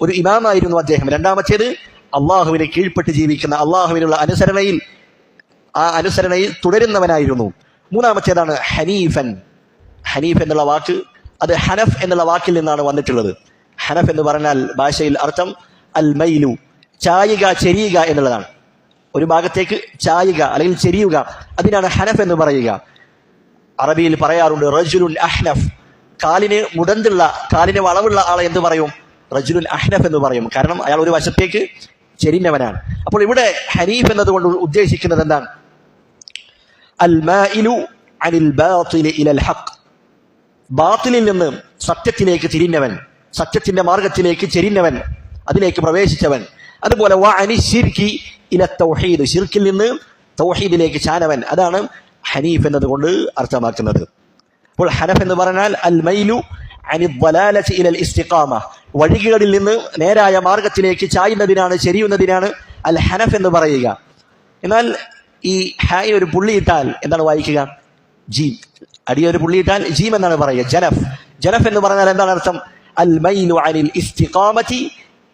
ഒരു ഇമാമായിരുന്നു അദ്ദേഹം. രണ്ടാമത്തേത്, അള്ളാഹുവിനെ കീഴ്പ്പെട്ട് ജീവിക്കുന്ന, അള്ളാഹുവിനുള്ള അനുസരണയിൽ തുടരുന്നവനായിരുന്നു. മൂന്നാമത്തേതാണ് ഹനീഫൻ. ഹനീഫ് എന്നുള്ള വാക്ക് അത് ഹനഫ് എന്നുള്ള വാക്കിൽ നിന്നാണ് വന്നിട്ടുള്ളത്. ഹനഫ് എന്ന് പറഞ്ഞാൽ ഭാഷയിൽ അർത്ഥം അൽ മൈലു, ചായുക, ചെരിയുക എന്നുള്ളതാണ്. ഒരു ഭാഗത്തേക്ക് ചായുക അല്ലെങ്കിൽ ചെരിയുക, അതിനാണ് ഹനഫ് എന്ന് പറയുക. അറബിയിൽ പറയാറുണ്ട് റജുലുൻ അഹ്നഫ്, കാലിന് മുടന്തുള്ള, കാലിന് വളവുള്ള ആളെ എന്ത് പറയും? റജുലുൻ അഹ്നഫ് എന്ന് പറയും. കാരണം അയാൾ ഒരു വശത്തേക്ക് ചെരിഞ്ഞവനാണ്. അപ്പോൾ ഇവിടെ ഹനീഫ് എന്നതുകൊണ്ട് ഉദ്ദേശിക്കുന്നത് എന്താണ്? അൽ മാഇലു അനിൽ ബാത്തിലി ഇലൽ ഹഖ്, ബാത്തിലിൽ നിന്ന് സത്യത്തിലേക്ക് തിരിഞ്ഞവൻ, സത്യത്തിന്റെ മാർഗത്തിലേക്ക് ചെരിഞ്ഞവൻ, അതിലേക്ക് പ്രവേശിച്ചവൻ. അതുപോലെ വ അനി ശിർകി ഇല തൗഹീദ്, ശിർക്കിൽ നിന്ന് തൗഹീദിലേക്ക് ചാനവൻ. അതാണ് ഹനീഫ് എന്നതുകൊണ്ട് അർത്ഥമാക്കുന്നത്. അപ്പോൾ ഹനഫ് എന്ന് പറഞ്ഞാൽ അൽ മൈലു അനി ളലാലതി ഇലൽ ഇസ്തിഖാമ, വഴികളിൽ നിന്ന് നേരായ മാർഗത്തിലേക്ക് ചായുന്നതിനാണ്, ചെരിയുന്നതിനാണ് അൽ ഹനഫ് എന്ന് പറയുക. എന്നാൽ ഈ ഹായ് ഒരു പുള്ളിയിട്ടാൽ എന്താണ് വായിക്കുക? ജീം. അടിയൊരു പുള്ളിയിട്ടാൽ ജീം എന്നാണ് പറയുക. ജനഫ്. ജനഫ് എന്ന് പറഞ്ഞാൽ എന്താണ് അർത്ഥം? അൽ മൈലു അനിൽ ഇസ്തിഖാമതി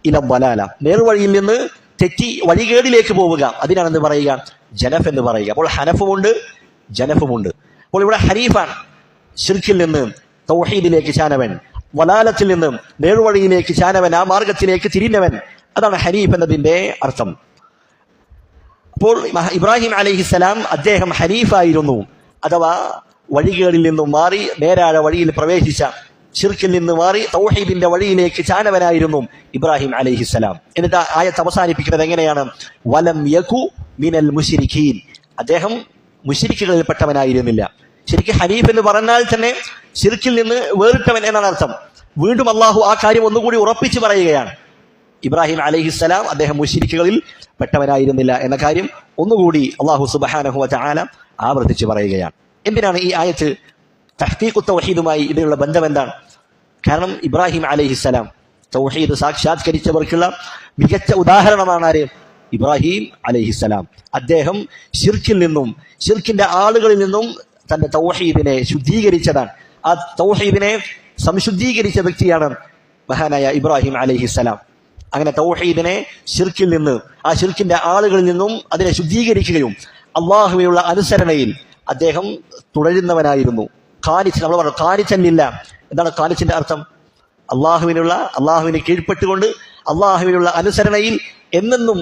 ഇല ളലാല, നേർവഴിയിൽ നിന്ന് തെറ്റി വഴികേടിലേക്ക് പോവുക, അതിനാണെന്ന് പറയുക ജനഫ് എന്ന് പറയുക. അപ്പോൾ ഹനഫുമുണ്ട്, ജനഫുമുണ്ട്. അപ്പോൾ ഇവിടെ ഹനീഫാണ്, ശിർക്കിൽ നിന്ന് തൗഹീദിലേക്ക് ചാനവൻ, വലാലത്തിൽ നിന്നും നേർവഴിയിലേക്ക് ചാനവൻ, ആ മാർഗത്തിലേക്ക് തിരിഞ്ഞവൻ, അതാണ് ഹനീഫ് എന്നതിന്റെ അർത്ഥം. അപ്പോൾ ഇബ്രാഹിം അലൈഹിസ്സലാം അദ്ദേഹം ഹനീഫായിരുന്നു, അഥവാ വഴികേടിൽ നിന്നും മാറി നേരായ വഴിയിൽ പ്രവേശിച്ച, ശിർക്കിൽ നിന്ന് മാറി തൗഹീദിന്റെ വഴിയിലേക്ക് ചാനവനായിരുന്നു ഇബ്രാഹിം അലൈഹിസ്സലാം. എന്നിട്ട് ആയത്ത് അവസാനിപ്പിക്കുന്നത് എങ്ങനെയാണ്? വലം യകു മിനൽ മുശ്രിക്കീൻ, അദ്ദേഹം മുശ്രിക്കുകളിൽപ്പെട്ടവനായിരുന്നില്ല. ശരിക്കും ഹനീഫ് എന്ന് പറഞ്ഞാൽ തന്നെ ശിർക്കിൽ നിന്ന് വേറിട്ടവൻ എന്നാണ് അർത്ഥം. വീണ്ടും അള്ളാഹു ആ കാര്യം ഒന്നുകൂടി ഉറപ്പിച്ചു പറയുകയാണ്. ഇബ്രാഹിം അലൈഹിസ്സലാം അദ്ദേഹം മുശ്രിക്കുകളിൽ പെട്ടവനായിരുന്നില്ല എന്ന കാര്യം ഒന്നുകൂടി അള്ളാഹു സുബ്ഹാനഹു വ തആല ആവർത്തിച്ച് പറയുകയാണ്. എന്തിനാണ് ഈ ആയത്ത്? തഹ്ഖീഖു തൗഹീദുമായി ഇതിനുള്ള ബന്ധം എന്താണ്? കാരണം ഇബ്രാഹിം അലൈഹിസ്സലാം തൗഹീദ് സാക്ഷാത്കരിച്ചവർക്കുള്ള മികച്ച ഉദാഹരണമാണ് ആര്? ഇബ്രാഹിം അലൈഹിസ്സലാം. അദ്ദേഹം ശിർക്കിൽ നിന്നും, ശിർക്കിന്റെ ആളുകളിൽ നിന്നും തന്റെ തൗഹീദിനെ ശുദ്ധീകരിച്ചതാണ്. ആ തൗഹീദിനെ സംശുദ്ധീകരിച്ച വ്യക്തിയാണ് മഹാനായ ഇബ്രാഹിം അലൈഹിസ്സലാം. അങ്ങനെ തൗഹീദിനെ ശിർക്കിൽ നിന്ന്, ആ ശിർക്കിന്റെ ആളുകളിൽ നിന്നും അതിനെ ശുദ്ധീകരിക്കുകയും അള്ളാഹുവിനുള്ള അനുസരണയിൽ അദ്ദേഹം തുടരുന്നവനായിരുന്നു. കാനിച്ച്, നമ്മൾ പറഞ്ഞു കാനിച്ചല്ലില്ല. എന്താണ് കാനിച്ചിന്റെ അർത്ഥം? അള്ളാഹുവിന് കീഴ്പ്പെട്ടുകൊണ്ട് അള്ളാഹുവിനുള്ള അനുസരണയിൽ എന്നെന്നും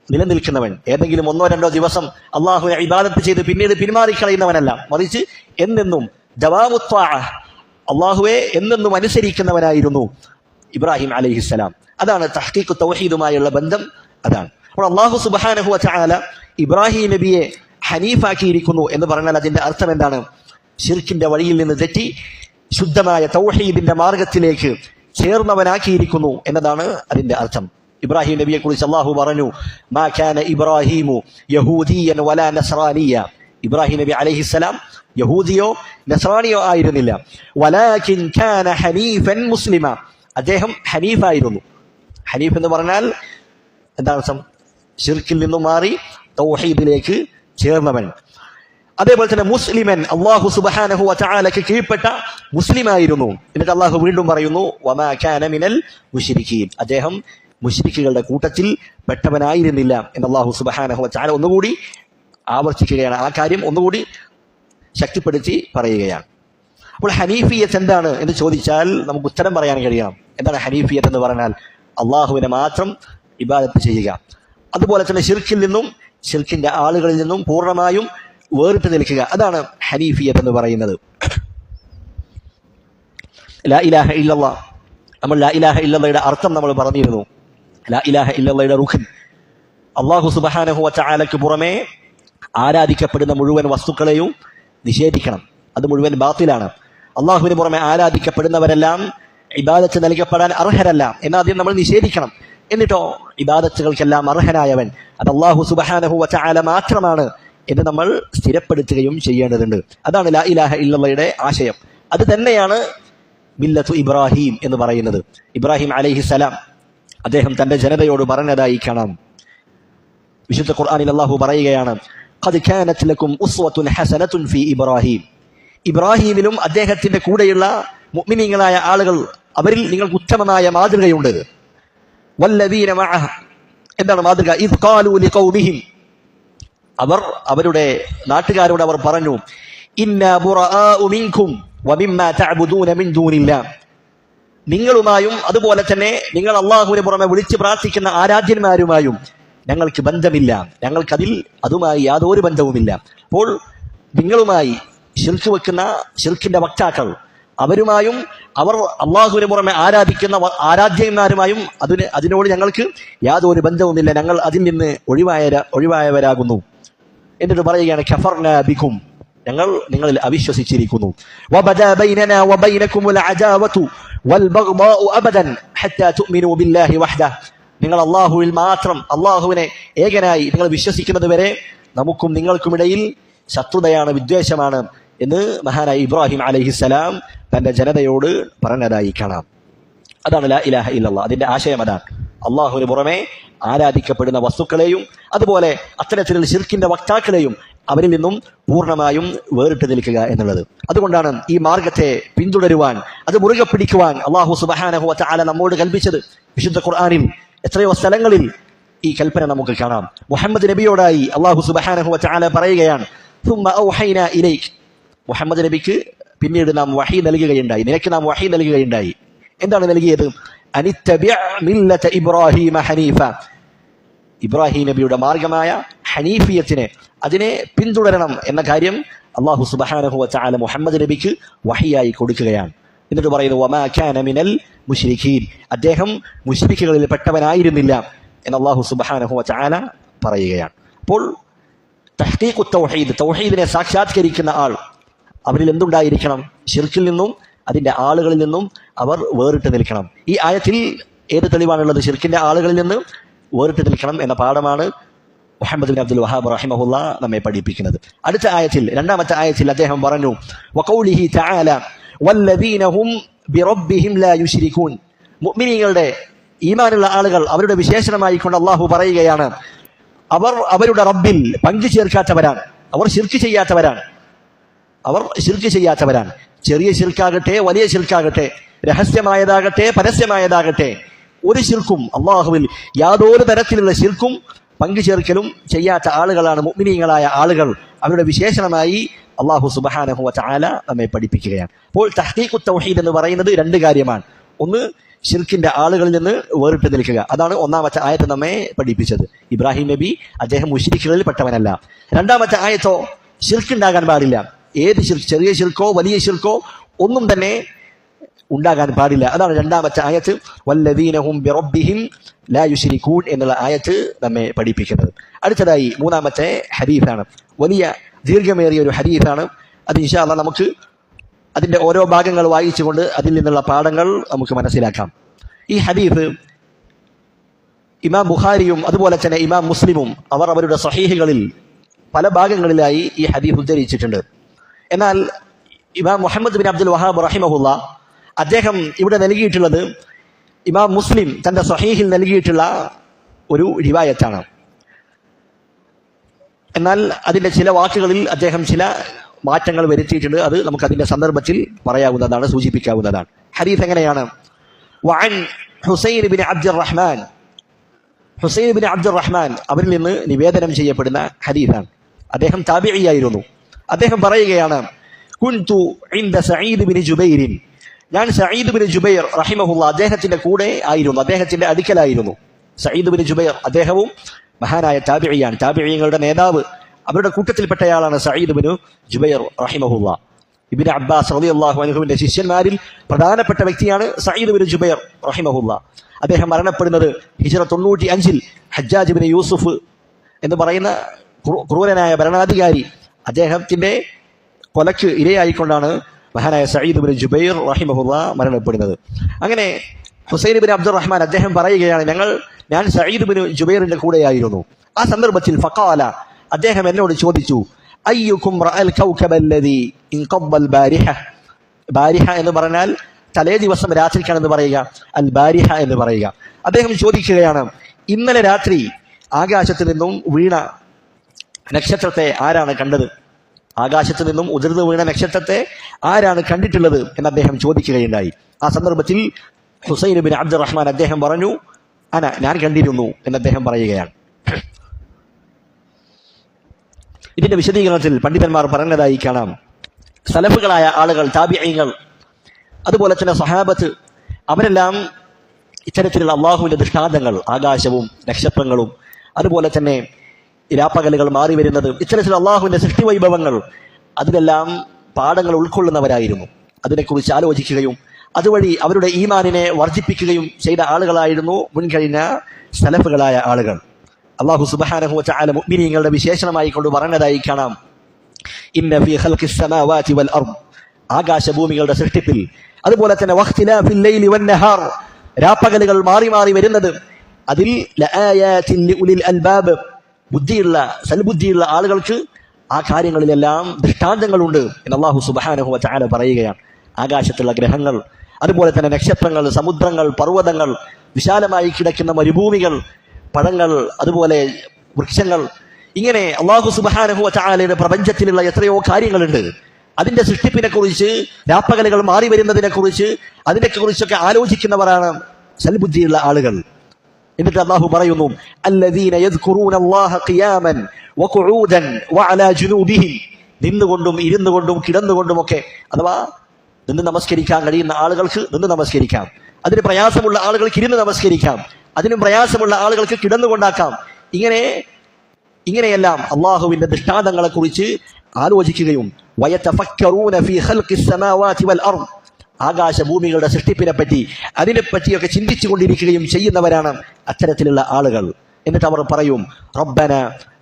നിലനിൽക്കുന്നവൻ. ഏതെങ്കിലും 1-2 ദിവസം അള്ളാഹുവിനെ ഇബാദത്ത് ചെയ്ത് പിന്നീട് പിന്മാറിക്കളയുന്നവനല്ല, മറിച്ച് എന്നെന്നും ദവാമുത്വാഅ, അള്ളാഹുവെ എന്നെന്നും അനുസരിക്കുന്നവനായിരുന്നു ഇബ്രാഹിം അലൈഹിസ്സലാം. അതാണ് തഹ്ഖീഖു തൗഹീദുമായുള്ള ബന്ധം, അതാണ്. അപ്പോൾ അള്ളാഹു സുബ്ഹാനഹു വ തആല ഇബ്രാഹിം നബിയെ ഹനീഫാക്കിയിരിക്കുന്നു എന്ന് പറഞ്ഞാൽ അതിന്റെ അർത്ഥം എന്താണ്? ശിർക്കിന്റെ വഴിയിൽ നിന്ന് തെറ്റി ശുദ്ധമായ തൗഹീദിന്റെ മാർഗത്തിലേക്ക് ചേർന്നവനാക്കിയിരിക്കുന്നു എന്നതാണ് അതിന്റെ അർത്ഥം. ഇബ്രാഹിം നബിയെ കുറിച്ച് അള്ളാഹു പറഞ്ഞു, മാ കാന ഇബ്രാഹിമു യഹൂദിയൻ വലാ നസ്രാനിയ, ഇബ്രാഹിം നബി അലൈഹിസ്സലാം യഹൂദിയോ നസ്രാനിയോ ആയിരുന്നില്ല. വലാകിൻ കാന ഹനീഫൻ മുസ്ലിമ, അദ്ദേഹം ഹനീഫായിരുന്നു. ഹനീഫ് എന്ന് പറഞ്ഞാൽ എന്താണ് അർത്ഥം? ശിർക്കിൽ നിന്നും മാറി തൗഹീദിലേക്ക് ചേർന്നവൻ. അതേപോലെ തന്നെ മുസ്ലിമൻ, അല്ലാഹു സുബ്ഹാനഹു വ തആലക്ക് കീഴ്പ്പെട്ട മുസ്ലിമായിരുന്നു. എന്നിട്ട് അല്ലാഹു വീണ്ടും പറയുന്നു, വമാ കാന മിനൽ മുശ്രിക്കീൻ, അദ്ദേഹം മുശ്രിക്കുകളുടെ കൂട്ടത്തിൽ പെട്ടവനായിരുന്നില്ല എന്ന് അല്ലാഹു സുബ്ഹാനഹു വ തആല ഒന്നുകൂടി ആവർത്തിക്കുകയാണ്. ആ കാര്യം ഒന്നുകൂടി ശക്തിപ്പെടുത്തി പറയുകയാണ്. അപ്പോൾ ഹനീഫിയത്ത് എന്താണ് എന്ന് ചോദിച്ചാൽ നമുക്ക് ഉത്തരം പറയാൻ കഴിയണം. എന്താണ് ഹനീഫിയത്ത് എന്ന് പറഞ്ഞാൽ? അള്ളാഹുവിനെ മാത്രം ഇബാദത്ത് ചെയ്യുക, അതുപോലെ തന്നെ ശിർക്കിൽ നിന്നും ശിർക്കിന്റെ ആളുകളിൽ നിന്നും പൂർണ്ണമായും വേറിട്ട് നിൽക്കുക, അതാണ് ഹനീഫിയത്ത് എന്ന് പറയുന്നത്. ലാ ഇലാഹ ഇല്ലല്ലാഹ്, നമ്മൾ ലാ ഇലാഹ ഇല്ലല്ലാഹയുടെ അർത്ഥം നമ്മൾ പറഞ്ഞിരുന്നു. ലാ ഇലാഹ ഇല്ലല്ലാഹയുടെ റുക്ൻ, അല്ലാഹു സുബ്ഹാനഹു വ തആലയ്ക്ക് പുറമെ ആരാധിക്കപ്പെടുന്ന മുഴുവൻ വസ്തുക്കളെയും നിഷേധിക്കണം, അത് മുഴുവൻ ബാത്തിലാണ്. അള്ളാഹുവിന് പുറമെ ആരാധിക്കപ്പെടുന്നവരെല്ലാം ഇബാദത്ത് നൽകപ്പെടാൻ അർഹരല്ല എന്നാദ്യം നമ്മൾ നിഷേധിക്കണം. എന്നിട്ടോ ഇബാദത്തുകൾക്കെല്ലാം അർഹനായവൻ അത് അല്ലാഹു സുബ്ഹാനഹു വ തആല മാത്രമാണ് എന്ന് നമ്മൾ സ്ഥിരപ്പെടുത്തുകയും ചെയ്യേണ്ടതുണ്ട്. അതാണ് ലാ ഇലാഹ ഇല്ലല്ലാഹയുടെ ആശയം. അത് തന്നെയാണ് മില്ലത്തു ഇബ്രാഹിം എന്ന് പറയുന്നത്. ഇബ്രാഹിം അലൈഹിസ്സലാം അദ്ദേഹം തന്റെ ജനതയോട് പറഞ്ഞതായി കാണാം. വിശുദ്ധ ഖുർആനിൽ അല്ലാഹു പറയുകയാണ്, ഖദ് കാനത് ലക്കും ഉസ്വത്തുൻ ഹസനത്തുൻ ഫീ ഇബ്രാഹിം, ഇബ്രാഹിമിലും അദ്ദേഹത്തിന്റെ കൂടെയുള്ള മുഅ്മിനീങ്ങളായ ആളുകൾ, അവരിൽ നിങ്ങൾക്ക് ഉത്തമമായ മാതൃകയുണ്ട്. വല്ലദീന മഅഹ, എന്താണ് മാതൃക? ഇദ് ഖാലൂ ലിഖൗമിഹിം, അവർ അവരുടെ നാട്ടുകാരോട് അവർ പറഞ്ഞു, ഇന്നാ ബുറാഉ മിൻകും വമിമ്മാ തഅബുദൂന മിൻ ദൂനില്ലാഹ്. നിങ്ങളുമായും അതുപോലെ തന്നെ നിങ്ങൾ അള്ളാഹുവിനെ പുറമെ വിളിച്ച് പ്രാർത്ഥിക്കുന്ന ആരാധ്യന്മാരുമായും ഞങ്ങൾക്ക് ബന്ധമില്ല, ഞങ്ങൾക്കതിൽ അതുമായി യാതൊരു ബന്ധവുമില്ല. അപ്പോൾ നിങ്ങളുമായി ശിർക്ക് വെക്കുന്ന ശിർക്കിന്റെ വക്താക്കൾ അവരുമായും അവർ അള്ളാഹുവിനെ പുറമെ ആരാധിക്കുന്ന ആരാധ്യന്മാരുമായും അതിനോട് ഞങ്ങൾക്ക് യാതൊരു ബന്ധവുമില്ല, ഞങ്ങൾ അതിൽ നിന്ന് ഒഴിവായവരാകുന്നു. എന്നിട്ട് പറയുകയാണ് കഫർനാ ബികും, ഞങ്ങൾ നിങ്ങളിൽ അവിശ്വസിച്ചിരിക്കുന്നു. വബദാ ബൈനനാ വബൈനകുമുൽ അദാവതു വൽബഗ്ദാഉ അബദൻ ഹത്താ തുഅ്മിനൂ ബില്ലാഹി വഹ്ദഹു. നിങ്ങൾ അള്ളാഹുവിൽ മാത്രം, അള്ളാഹുവിനെ ഏകനായി നിങ്ങൾ വിശ്വസിക്കുന്നത് വരെ നമുക്കും നിങ്ങൾക്കുമിടയിൽ ശത്രുതയാണ്, വിദ്വേഷമാണ് എന്ന് മഹാനായ ഇബ്രാഹിം അലൈഹിസ്സലാം തന്റെ ജനതയോട് പറഞ്ഞതായി കാണാം. അതാണ് ലാ ഇലാഹ ഇല്ലല്ലാഹ്. അതിന്റെ ആശയം അതാണ്. അള്ളാഹുവിന് പുറമെ ആരാധിക്കപ്പെടുന്ന വസ്തുക്കളെയും അതുപോലെ അത്തരത്തിലുള്ള ശിർക്കിന്റെ വക്താക്കളെയും അവരിൽ നിന്നും പൂർണ്ണമായും വേറിട്ട് നിൽക്കുക എന്നുള്ളത്. അതുകൊണ്ടാണ് ഈ മാർഗത്തെ പിന്തുടരുവാൻ, അത് മുറുകെ പിടിക്കുവാൻ അള്ളാഹു സുബ്ഹാനഹു വ തആല നമ്മോട് കൽപ്പിച്ചത്. വിശുദ്ധ ഖുർആനിൽ എത്രയോ സ്ഥലങ്ങളിൽ ഈ കൽപ്പന നമുക്ക് കാണാം. മുഹമ്മദ് നബിയോടായി അള്ളാഹു സുബ്ഹാനഹു വ തആല പറയുകയാണ്, ثم أوحينا إليك. മുഹമ്മദ് നബിക്ക് പിന്നീട് നാം വഹി നൽകുകയുണ്ടായി, നിനക്ക് നാം വഹി നൽകുകയുണ്ടായി. എന്താണ് നൽകിയത്? അനിത്തബിഅ മില്ലത ഇബ്രാഹീമ ഹനീഫ. ഇബ്രാഹിം നബിയുടെ മാർഗമായ ഹനീഫിയത്തിനെ, അതിനെ പിന്തുടരണം എന്ന കാര്യം അല്ലാഹു സുബ്ഹാനഹു വ തആല മുഹമ്മദ് നബിക്ക് വഹിയായി കൊടുക്കുകയാണ്. എന്നിട്ട് പറയുന്നു വമാ കാന മിനൽ മുശ്രിക്കീൻ, അദ്ദേഹം മുശ്രിക്കുകളിൽ പെട്ടവനായിരുന്നില്ല എന്ന് അല്ലാഹു സുബ്ഹാനഹു വ തആല പറയുകയാണ്. അപ്പോൾ തഹ്ഖീഖു തൗഹീദ്, തൗഹീദിനെ സാക്ഷാത്കരിക്കുന്ന ആൾ, അവരിൽ എന്തുണ്ടായിരിക്കണം? ശിർക്കിൽ നിന്നും അതിന്റെ ആളുകളിൽ നിന്നും അവർ വേറിട്ട് നിൽക്കണം. ഈ ആയത്തിൽ ഏത് തെളിവാണുള്ളത്? ശിർക്കിന്റെ ആളുകളിൽ നിന്ന് വേറിട്ട് നിൽക്കണം എന്ന പാഠമാണ് മുഹമ്മദ് ബിൻ അബ്ദുൽ വഹാബ് റഹിമഹുല്ലാ നമ്മെ പഠിപ്പിക്കുന്നത്. അടുത്ത ആയത്തിൽ, രണ്ടാമത്തെ ആയത്തിൽ അദ്ദേഹം പറഞ്ഞു വഖൗലിഹി തആല വല്ലദീന ഹും ബിറബ്ബിഹിം ലാ യുശ്രികൂൻ. മുഅ്മിനീങ്ങളുടെ, ഈമാനുള്ള ആളുകൾ, അവരുടെ വിശേഷണമായി കൊണ്ട് അല്ലാഹു പറയുകയാണ്, അവർ അവരുടെ റബ്ബിൽ പങ്കു ചേർക്കാത്തവരാണ്, അവർ ശിർക്ക് ചെയ്യാത്തവരാണ്. അവർ ശിർക്ക് ചെയ്യാത്തവരാണ്. ചെറിയ ശിർക്കാകട്ടെ വലിയ ശിർക്കാകട്ടെ, രഹസ്യമായതാകട്ടെ പരസ്യമായതാകട്ടെ, ഒരു ശിർക്കും അള്ളാഹുവിൽ യാതൊരു തരത്തിലുള്ള ശിർക്കും പങ്കുചേർക്കലും ചെയ്യാത്ത ആളുകളാണ് മുഅ്മിനീങ്ങളായ ആളുകൾ. അവരുടെ വിശേഷണമായി അള്ളാഹു സുബ്ഹാനഹു വ തആല നമ്മെ പഠിപ്പിക്കുകയാണ്. അപ്പോൾ തഹ്ഖീഖു തൗഹീദ് എന്ന് പറയുന്നത് രണ്ട് കാര്യമാണ്. ഒന്ന്, ശിർക്കിന്റെ ആളുകളിൽ നിന്ന് വേറിട്ട് നിൽക്കുക. അതാണ് ഒന്നാമത്തെ ആയത്ത് നമ്മെ പഠിപ്പിച്ചത്. ഇബ്രാഹിം നബി അദ്ദേഹം മുശ്രിക്കുകളിൽ പെട്ടവനല്ല. രണ്ടാമത്തെ ആയത്തോ ശിർക്കുണ്ടാകാൻ പാടില്ല. ഏത് ശിർക്ക്, ചെറിയ ശിർക്കോ വലിയ ശിർക്കോ ഒന്നും തന്നെ ഉണ്ടാകാൻ പാടില്ല. അതാണ് രണ്ടാമത്തെ ആയത്ത് വല്ലദീന ഹും ബിറബ്ബിഹിം ലാ യുശ്രികൂൻ എന്നുള്ള ആയത്ത് നമ്മെ പഠിപ്പിക്കുന്നത്. അടുത്തതായി മൂന്നാമത്തെ ഹദീസാണ്, വലിയ ദീർഘമേറിയ ഒരു ഹദീസാണ്. അത് ഇൻഷാ അല്ലാഹ് നമുക്ക് അതിന്റെ ഓരോ ഭാഗങ്ങൾ വായിച്ചുകൊണ്ട് അതിൽ നിന്നുള്ള പാഠങ്ങൾ നമുക്ക് മനസ്സിലാക്കാം. ഈ ഹദീസ് ഇമാം ബുഖാരിയും അതുപോലെ തന്നെ ഇമാം മുസ്ലിമും അവർ അവരുടെ സ്വഹീഹുകളിൽ പല ഭാഗങ്ങളിലായി ഈ ഹദീസ് ഉദ്ധരിച്ചിട്ടുണ്ട്. എന്നാൽ ഇമാം മുഹമ്മദ് ബിൻ അബ്ദുൽ വഹാബ് റഹിമഹുല്ലാ അദ്ദേഹം ഇവിടെ നൽകിയിട്ടുള്ളത് ഇമാം മുസ്ലിം തന്റെ സ്വഹീഹിൽ നൽകിയിട്ടുള്ള ഒരു റിവായത്താണ്. എന്നാൽ അതിന്റെ ചില വാക്കുകളിൽ അദ്ദേഹം ചില മാറ്റങ്ങൾ വരുത്തിയിട്ടുണ്ട്. അത് നമുക്ക് അതിന്റെ സന്ദർഭത്തിൽ പറയാവുന്നതാണ്, സൂചിപ്പിക്കാവുന്നതാണ്. ഹദീസ് എങ്ങനെയാണ്? വഅൻ ഹുസൈൻ ബിൻ അബ്ദുർ റഹ്മാൻ, ഹുസൈൻ ബിൻ അബ്ദുർ റഹ്മാൻ അവരിൽ നിന്ന് നിവേദനം ചെയ്യപ്പെടുന്ന ഹദീസാണ്. അദ്ദേഹം താബിഈയായിരുന്നു. അദ്ദേഹം പറയുകയാണ്, കുൻതു ഇൻദ സഈദ് ബിൻ ജുബൈർ, ഞാൻ സഈദ് ബിൻ ജുബൈർ റഹിമഹുല്ലാ അദ്ദേഹത്തിന്റെ കൂടെ ആയിരുന്നു, അദ്ദേഹത്തിന്റെ അടുക്കലായിരുന്നു. സഈദ് ബിൻ ജുബൈർ അദ്ദേഹവും മഹാനായ താബിഈയാണ്, താബിഈങ്ങളുടെ നേതാവ്, അവരുടെ കൂട്ടത്തിൽപ്പെട്ടയാളാണ് സഈദ് ബിൻ ജുബൈർ റഹിമഹുല്ലാ. ഇബ്നു അബ്ബാസ് റളിയല്ലാഹു അൻഹുവിന്റെ ശിഷ്യന്മാരിൽ പ്രധാനപ്പെട്ട വ്യക്തിയാണ് സഈദ് ബിൻ ജുബൈർ റഹിമഹുല്ലാ. അദ്ദേഹം മരണപ്പെടുന്നത് ഹിജ്റ 95 ഹജ്ജാജ് ബിൻ യൂസുഫ് എന്ന് പറയുന്ന ക്രൂരനായ ഭരണാധികാരി അദ്ദേഹത്തിന്റെ കൊലക്ക് ഇരയായിക്കൊണ്ടാണ് മഹാനായ സഈദ് ബിൻ ജുബൈർ റഹിമഹുല്ലാ മരണപ്പെടുന്നത്. അങ്ങനെ ഹുസൈൻ ബിൻ അബ്ദുർ റഹ്മാൻ അദ്ദേഹം പറയുകയാണ്, ഞാൻ സഈദ് ബിൻ ജുബൈറിന്റെ കൂടെയായിരുന്നു. ആ സന്ദർഭത്തിൽ ഫഖാല, അദ്ദേഹം എന്നോട് ചോദിച്ചു, അയ്യുക്കും റഅൽ കൗകബ അല്ലദീ ഇൻഖബ്ബൽ ബാരിഹ. ബാരിഹ എന്ന് പറഞ്ഞാൽ തലേ ദിവസം രാത്രിക്കാണെന്ന് പറയുക, അൽ ബാരിഹ എന്ന് പറയുക. അദ്ദേഹം ചോദിക്കുകയാണ്, ഇന്നലെ രാത്രി ആകാശത്ത് നിന്നും വീണ നക്ഷത്രത്തെ ആരാണ് കണ്ടത്? ആകാശത്ത് നിന്നും ഉതിർന്നു വീണ നക്ഷത്രത്തെ ആരാണ് കണ്ടിട്ടുള്ളത് എന്ന് അദ്ദേഹം ചോദിക്കുകയുണ്ടായി. ആ സന്ദർഭത്തിൽ ഹുസൈൻ ബിൻ അബ്ദുർ റഹ്മാൻ അദ്ദേഹം പറഞ്ഞു, ഞാൻ കണ്ടിരുന്നു എന്ന് അദ്ദേഹം പറയുകയാണ്. ഇതിന്റെ വിശദീകരണത്തിൽ പണ്ഡിതന്മാർ പറഞ്ഞതായി കാണാം, സലഫുകളായ ആളുകൾ, താബിഈങ്ങൾ, അതുപോലെ തന്നെ സഹാബത്ത്, അവരെല്ലാം ഇത്തരത്തിലുള്ള അള്ളാഹുവിന്റെ ദൃഷ്ടാന്തങ്ങൾ, ആകാശവും നക്ഷത്രങ്ങളും അതുപോലെ തന്നെ രാപ്പകലുകൾ മാറി വരുന്നത്, ഇത്തരത്തിലുള്ള അള്ളാഹുവിന്റെ സൃഷ്ടിവൈഭവങ്ങൾ, അതിലെല്ലാം പാഠങ്ങൾ ഉൾക്കൊള്ളുന്നവരായിരുന്നു. അതിനെക്കുറിച്ച് ആലോചിക്കുകയും അതുവഴി അവരുടെ ഈമാനിനെ വർദ്ധിപ്പിക്കുകയും ചെയ്ത ആളുകളായിരുന്നു മുൻകഴിഞ്ഞ സലഫുകളായ ആളുകൾ. അല്ലാഹു സുബ്ഹാനഹു വ തആല മുഅ്മിനീങ്ങളുടെ വിശേഷണമായി കൊണ്ട് പറഞ്ഞതായി കാണാം, ഇന്ന ഫീ ഖൽഖിസ് സമാവാതി വൽ അർദ്, ആകാശഭൂമികളുടെ സൃഷ്ടിപ്പിൽ, അതുപോലെ തന്നെ വഖ്തിലാഫിൽ ലൈലി വൻ നഹാർ, രാപ്പകലുകൾ മാറി മാറി വരുന്നത്, അതിൽ ലആയാതിൻ ലിഉലിൽ അൽബാബ്, ബുദ്ധിയുള്ള സൽബുദ്ധിയുള്ള ആളുകൾക്ക് ആ കാര്യങ്ങളിലെല്ലാം ദൃഷ്ടാന്തങ്ങളുണ്ട് എന്ന് അല്ലാഹു സുബ്ഹാനഹു വ തആല പറയുകയാണ്. ആകാശത്തുള്ള ഗ്രഹങ്ങൾ, അതുപോലെ തന്നെ നക്ഷത്രങ്ങൾ, സമുദ്രങ്ങൾ, പർവ്വതങ്ങൾ, വിശാലമായി കിടക്കുന്ന മരുഭൂമികൾ, പഴങ്ങൾ, അതുപോലെ വൃക്ഷങ്ങൾ, ഇങ്ങനെ അല്ലാഹു സുബ്ഹാനഹു വ തആലയുടെ പ്രപഞ്ചത്തിലുള്ള എത്രയോ കാര്യങ്ങളുണ്ട്. അതിന്റെ സൃഷ്ടിപ്പിനെ കുറിച്ച്, രാപ്പകലുകൾ മാറി വരുന്നതിനെ കുറിച്ച്, അതിനെക്കുറിച്ചൊക്കെ ആലോചിക്കുന്നവരാണ് സൽബുദ്ധിയുള്ള ആളുകൾ. എന്നിട്ട് അല്ലാഹു പറയുന്നു, അല്ലദീന യദ്കുറൂന അല്ലാഹ ഖിയാമൻ വഖുഊദൻ വഅലാ ജുനൂബിഹിം, നിന്നുകൊണ്ടും ഇരുന്നുകൊണ്ടും കിടന്നുകൊണ്ടുമൊക്കെ, അഥവാ നിന്ന് നമസ്കരിക്കാൻ കഴിയുന്ന ആളുകൾക്ക് നിന്ന് നമസ്കരിക്കാം, അതിന് പ്രയാസമുള്ള ആളുകൾക്ക് ഇരുന്ന് നമസ്കരിക്കാം, അതിനും പ്രയാസമുള്ള ആളുകൾക്ക് കിടന്നുകൊണ്ടാക്കാം. ഇങ്ങനെയെല്ലാം അള്ളാഹുവിന്റെ ദൃഷ്ടാന്തങ്ങളെ കുറിച്ച് ആലോചിക്കുകയും വയതഫക്കറൂന ഫീ ഖൽഖിസ് സമാവാതി വൽ അർദ്, ആകാശഭൂമികളുടെ സൃഷ്ടിപ്പിനെ പറ്റി അതിനെപ്പറ്റിയൊക്കെ ചിന്തിച്ചു കൊണ്ടിരിക്കുകയും ചെയ്യുന്നവരാണ് അത്തരത്തിലുള്ള ആളുകൾ. എന്നിട്ട് അവർ പറയും, റബ്ബന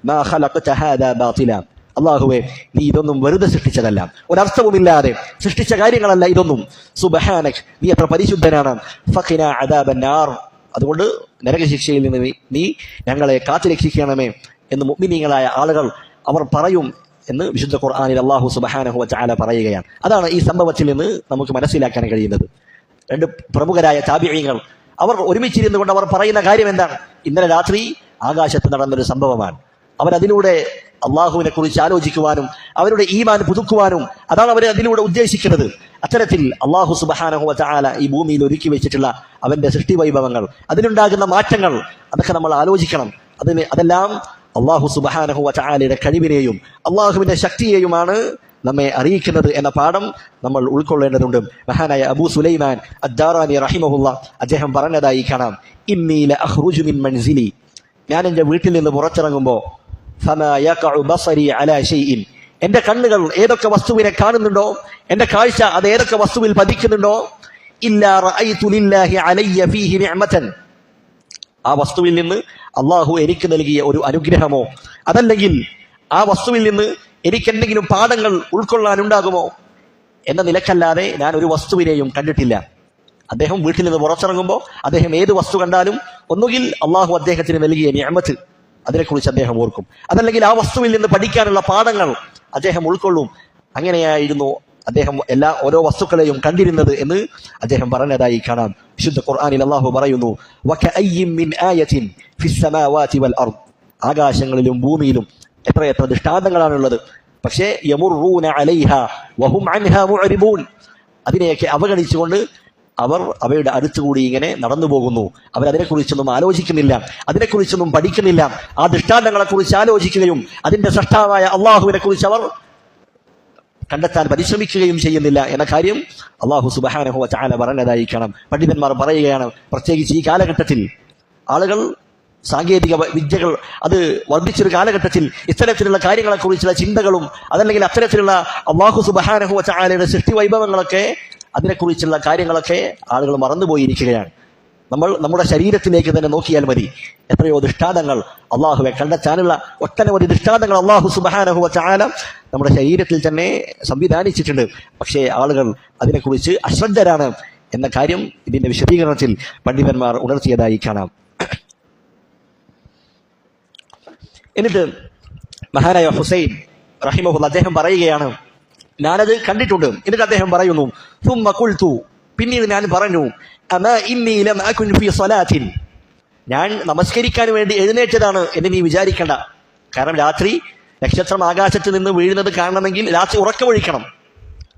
മാ ഖലഖത ഹാദാ ബാതില, അല്ലാഹുവേ നീ ഇതൊന്നും വെറുതെ സൃഷ്ടിച്ചതല്ല, ഒരർത്ഥവുമില്ലാതെ സൃഷ്ടിച്ച കാര്യങ്ങളല്ല ഇതൊന്നും. സുബ്ഹാനക്, നീ എത്ര പരിശുദ്ധനാണ്. ഫഖിനാ അദാബൻ നാർ, അതുകൊണ്ട് നരകശിക്ഷയിൽ നിന്ന് നീ ഞങ്ങളെ കാത്തുരക്ഷിക്കണമേ എന്ന് മുഅ്മിനീങ്ങളായ ആളുകൾ അവർ പറയും എന്ന് വിശുദ്ധ ഖുർആനിൽ അല്ലാഹു സുബ്ഹാനഹു വ തആല പറയുകയാണ്. അതാണ് ഈ സംഭവത്തിൽ നിന്ന് നമുക്ക് മനസ്സിലാക്കാൻ കഴിയുന്നത്. രണ്ട് പ്രമുഖരായ താബിഈങ്ങൾ അവർ ഒരുമിച്ചിരുന്നു കൊണ്ട് അവർ പറയുന്ന കാര്യം എന്താണ്? ഇന്നലെ രാത്രി ആകാശത്ത് നടന്നൊരു സംഭവമാണ്. അവരതിലൂടെ അള്ളാഹുവിനെ കുറിച്ച് ആലോചിക്കുവാനും അവരുടെ ഈമാൻ പുതുക്കുവാനും അതാണ് അവർ അതിലൂടെ ഉദ്ദേശിക്കുന്നത്. അത്തരത്തിൽ അള്ളാഹു സുബ്ഹാനഹു വ തആല ഈ ഭൂമിയിൽ ഒരുക്കി വെച്ചിട്ടുള്ള അവന്റെ സൃഷ്ടി വൈഭവങ്ങൾ, അതിലുണ്ടാകുന്ന മാറ്റങ്ങൾ, അതൊക്കെ നമ്മൾ ആലോചിക്കണം. അതെല്ലാം അള്ളാഹു സുബ്ഹാനഹു വ തആലയുടെ കഴിവിനെയും അള്ളാഹുവിന്റെ ശക്തിയെയുമാണ് നമ്മെ അറിയിക്കുന്നത് എന്ന പാഠം നമ്മൾ ഉൾക്കൊള്ളേണ്ടതുണ്ട്. മഹാനായ അബൂ സുലൈമാൻ അദ്ദാറാനി റഹിമഹുല്ലാ അദ്ദേഹം പറഞ്ഞതായി കാണാം, ഇന്നി ലഅഖ്റുജു മിൻ മൻസിലി, ഞാൻ എൻ്റെ വീട്ടിൽ നിന്ന് പുറത്തിറങ്ങുമ്പോൾ ഫമാ യഖഉ ബസരി അലാ ഷൈഇൻ, എൻ്റെ കണ്ണുകൾ ഏതൊക്കെ വസ്തുവിനെ കാണുന്നുണ്ടോ, എൻ്റെ കാഴ്ച അത് ഏതൊക്കെ വസ്തുവിൽ പതിക്കുന്നുണ്ടോ, ഇല്ലാ റഅയ്തു ലില്ലാഹി അലയ്യ ഫീഹി നിഅമതൻ, ആ വസ്തുവിൽ നിന്ന് അള്ളാഹു എനിക്ക് നൽകിയ ഒരു അനുഗ്രഹമോ അതല്ലെങ്കിൽ ആ വസ്തുവിൽ നിന്ന് എനിക്ക് എന്തെങ്കിലും പാഠങ്ങൾ ഉൾക്കൊള്ളാനുണ്ടാകുമോ എന്ന നിലക്കല്ലാതെ ഞാൻ ഒരു വസ്തുവിനെയും കണ്ടിട്ടില്ല. അദ്ദേഹം വീട്ടിൽ നിന്ന് പുറത്തിറങ്ങുമ്പോൾ അദ്ദേഹം ഏത് വസ്തു കണ്ടാലും ഒന്നുകിൽ അള്ളാഹു അദ്ദേഹത്തിന് നൽകിയ നിഅമത്ത് അതിനെക്കുറിച്ച് അദ്ദേഹം ഓർക്കും, അതല്ലെങ്കിൽ ആ വസ്തുവിൽ നിന്ന് പഠിക്കാനുള്ള പാഠങ്ങൾ അദ്ദേഹം ഉൾക്കൊള്ളും. അങ്ങനെയായിരുന്നു അദ്ദേഹം ഓരോ വസ്തുക്കളെയും കണ്ടിരുന്നത് എന്ന് അദ്ദേഹം പറഞ്ഞതായി കാണാം. വിശുദ്ധ ഖുർആനിൽ അല്ലാഹു പറയുന്നു, വകഅയ്യിൻ മിൻ ആയത്തിൻ ഫിസ് സമാവാതി വൽ അർദ്, ആകാശങ്ങളിലും ഭൂമിയിലും എത്രയെത്ര ദൃഷ്ടാന്തങ്ങളാണുള്ളത്. പക്ഷേ യമുറൂന അലൈഹാ വഹും അൻഹാ മുഅരിബൂൻ, അതിനെയൊക്കെ അവഗണിച്ചുകൊണ്ട് അവർ അവയുടെ അടുത്തുകൂടി ഇങ്ങനെ നടന്നു പോകുന്നു. അവരതിനെക്കുറിച്ചൊന്നും ആലോചിക്കുന്നില്ല, അതിനെക്കുറിച്ചൊന്നും പഠിക്കുന്നില്ല. ആ ദൃഷ്ടാന്തങ്ങളെക്കുറിച്ച് ആലോചിക്കുകയും അതിന്റെ സൃഷ്ടാവായ അള്ളാഹുവിനെ കുറിച്ച് അവർ കണ്ടെത്താൻ പരിശ്രമിക്കുകയും ചെയ്യുന്നില്ല എന്ന കാര്യം അല്ലാഹു സുബ്ഹാനഹു വ തആല പറഞ്ഞതായി കാണാം. പണ്ഡിതന്മാർ പറയുകയാണ്, പ്രത്യേകിച്ച് ഈ കാലഘട്ടത്തിൽ ആളുകൾ സാങ്കേതിക വിദ്യകൾ അത് വർദ്ധിച്ചൊരു കാലഘട്ടത്തിൽ ഇത്തരത്തിലുള്ള കാര്യങ്ങളെക്കുറിച്ചുള്ള ചിന്തകളും അതല്ലെങ്കിൽ അത്തരത്തിലുള്ള അല്ലാഹു സുബ്ഹാനഹു വ തആലയുടെ സൃഷ്ടി വൈഭവങ്ങളൊക്കെ അതിനെക്കുറിച്ചുള്ള കാര്യങ്ങളൊക്കെ ആളുകൾ മറന്നുപോയിരിക്കുകയാണ്. നമ്മൾ നമ്മുടെ ശരീരത്തിലേക്ക് തന്നെ നോക്കിയാൽ മതി, എത്രയോ ദൃഷ്ടാന്തങ്ങൾ അള്ളാഹുവെ കണ്ടെത്താനുള്ള ഒട്ടനവധി ദൃഷ്ടാന്തങ്ങൾ അള്ളാഹു സുബ്ഹാനഹു വ തആല നമ്മുടെ ശരീരത്തിൽ തന്നെ സംവിധാനിച്ചിട്ടുണ്ട്. പക്ഷേ ആളുകൾ അതിനെക്കുറിച്ച് അശ്രദ്ധരാണ് എന്ന കാര്യം ഇതിന്റെ വിശദീകരണത്തിൽ പണ്ഡിതന്മാർ ഉണർത്തിയതായി കാണാം. എന്നിട്ട് മഹാനായ ഹുസൈൻ റഹിമഹുല്ലാ അദ്ദേഹം പറയുകയാണ്, ഞാനത് കണ്ടിട്ടുണ്ട്. എന്നിട്ട് അദ്ദേഹം പറയുന്നു, സുമ്മ ഖുൽതു, പിന്നീട് ഞാൻ പറഞ്ഞു, അമാ ഇന്നി ലം അകുൻ ഫീ സ്വലാത്തിൻ, ഞാൻ നമസ്കരിക്കാൻ വേണ്ടി എഴുന്നേറ്റതാണ് എന്ന് നീ വിചാരിക്കണ്ട. കാരണം രാത്രി നക്ഷത്രം ആകാശത്ത് നിന്ന് വീഴുന്നത് കാണണമെങ്കിൽ രാത്രി ഉറക്കമൊഴിക്കണം.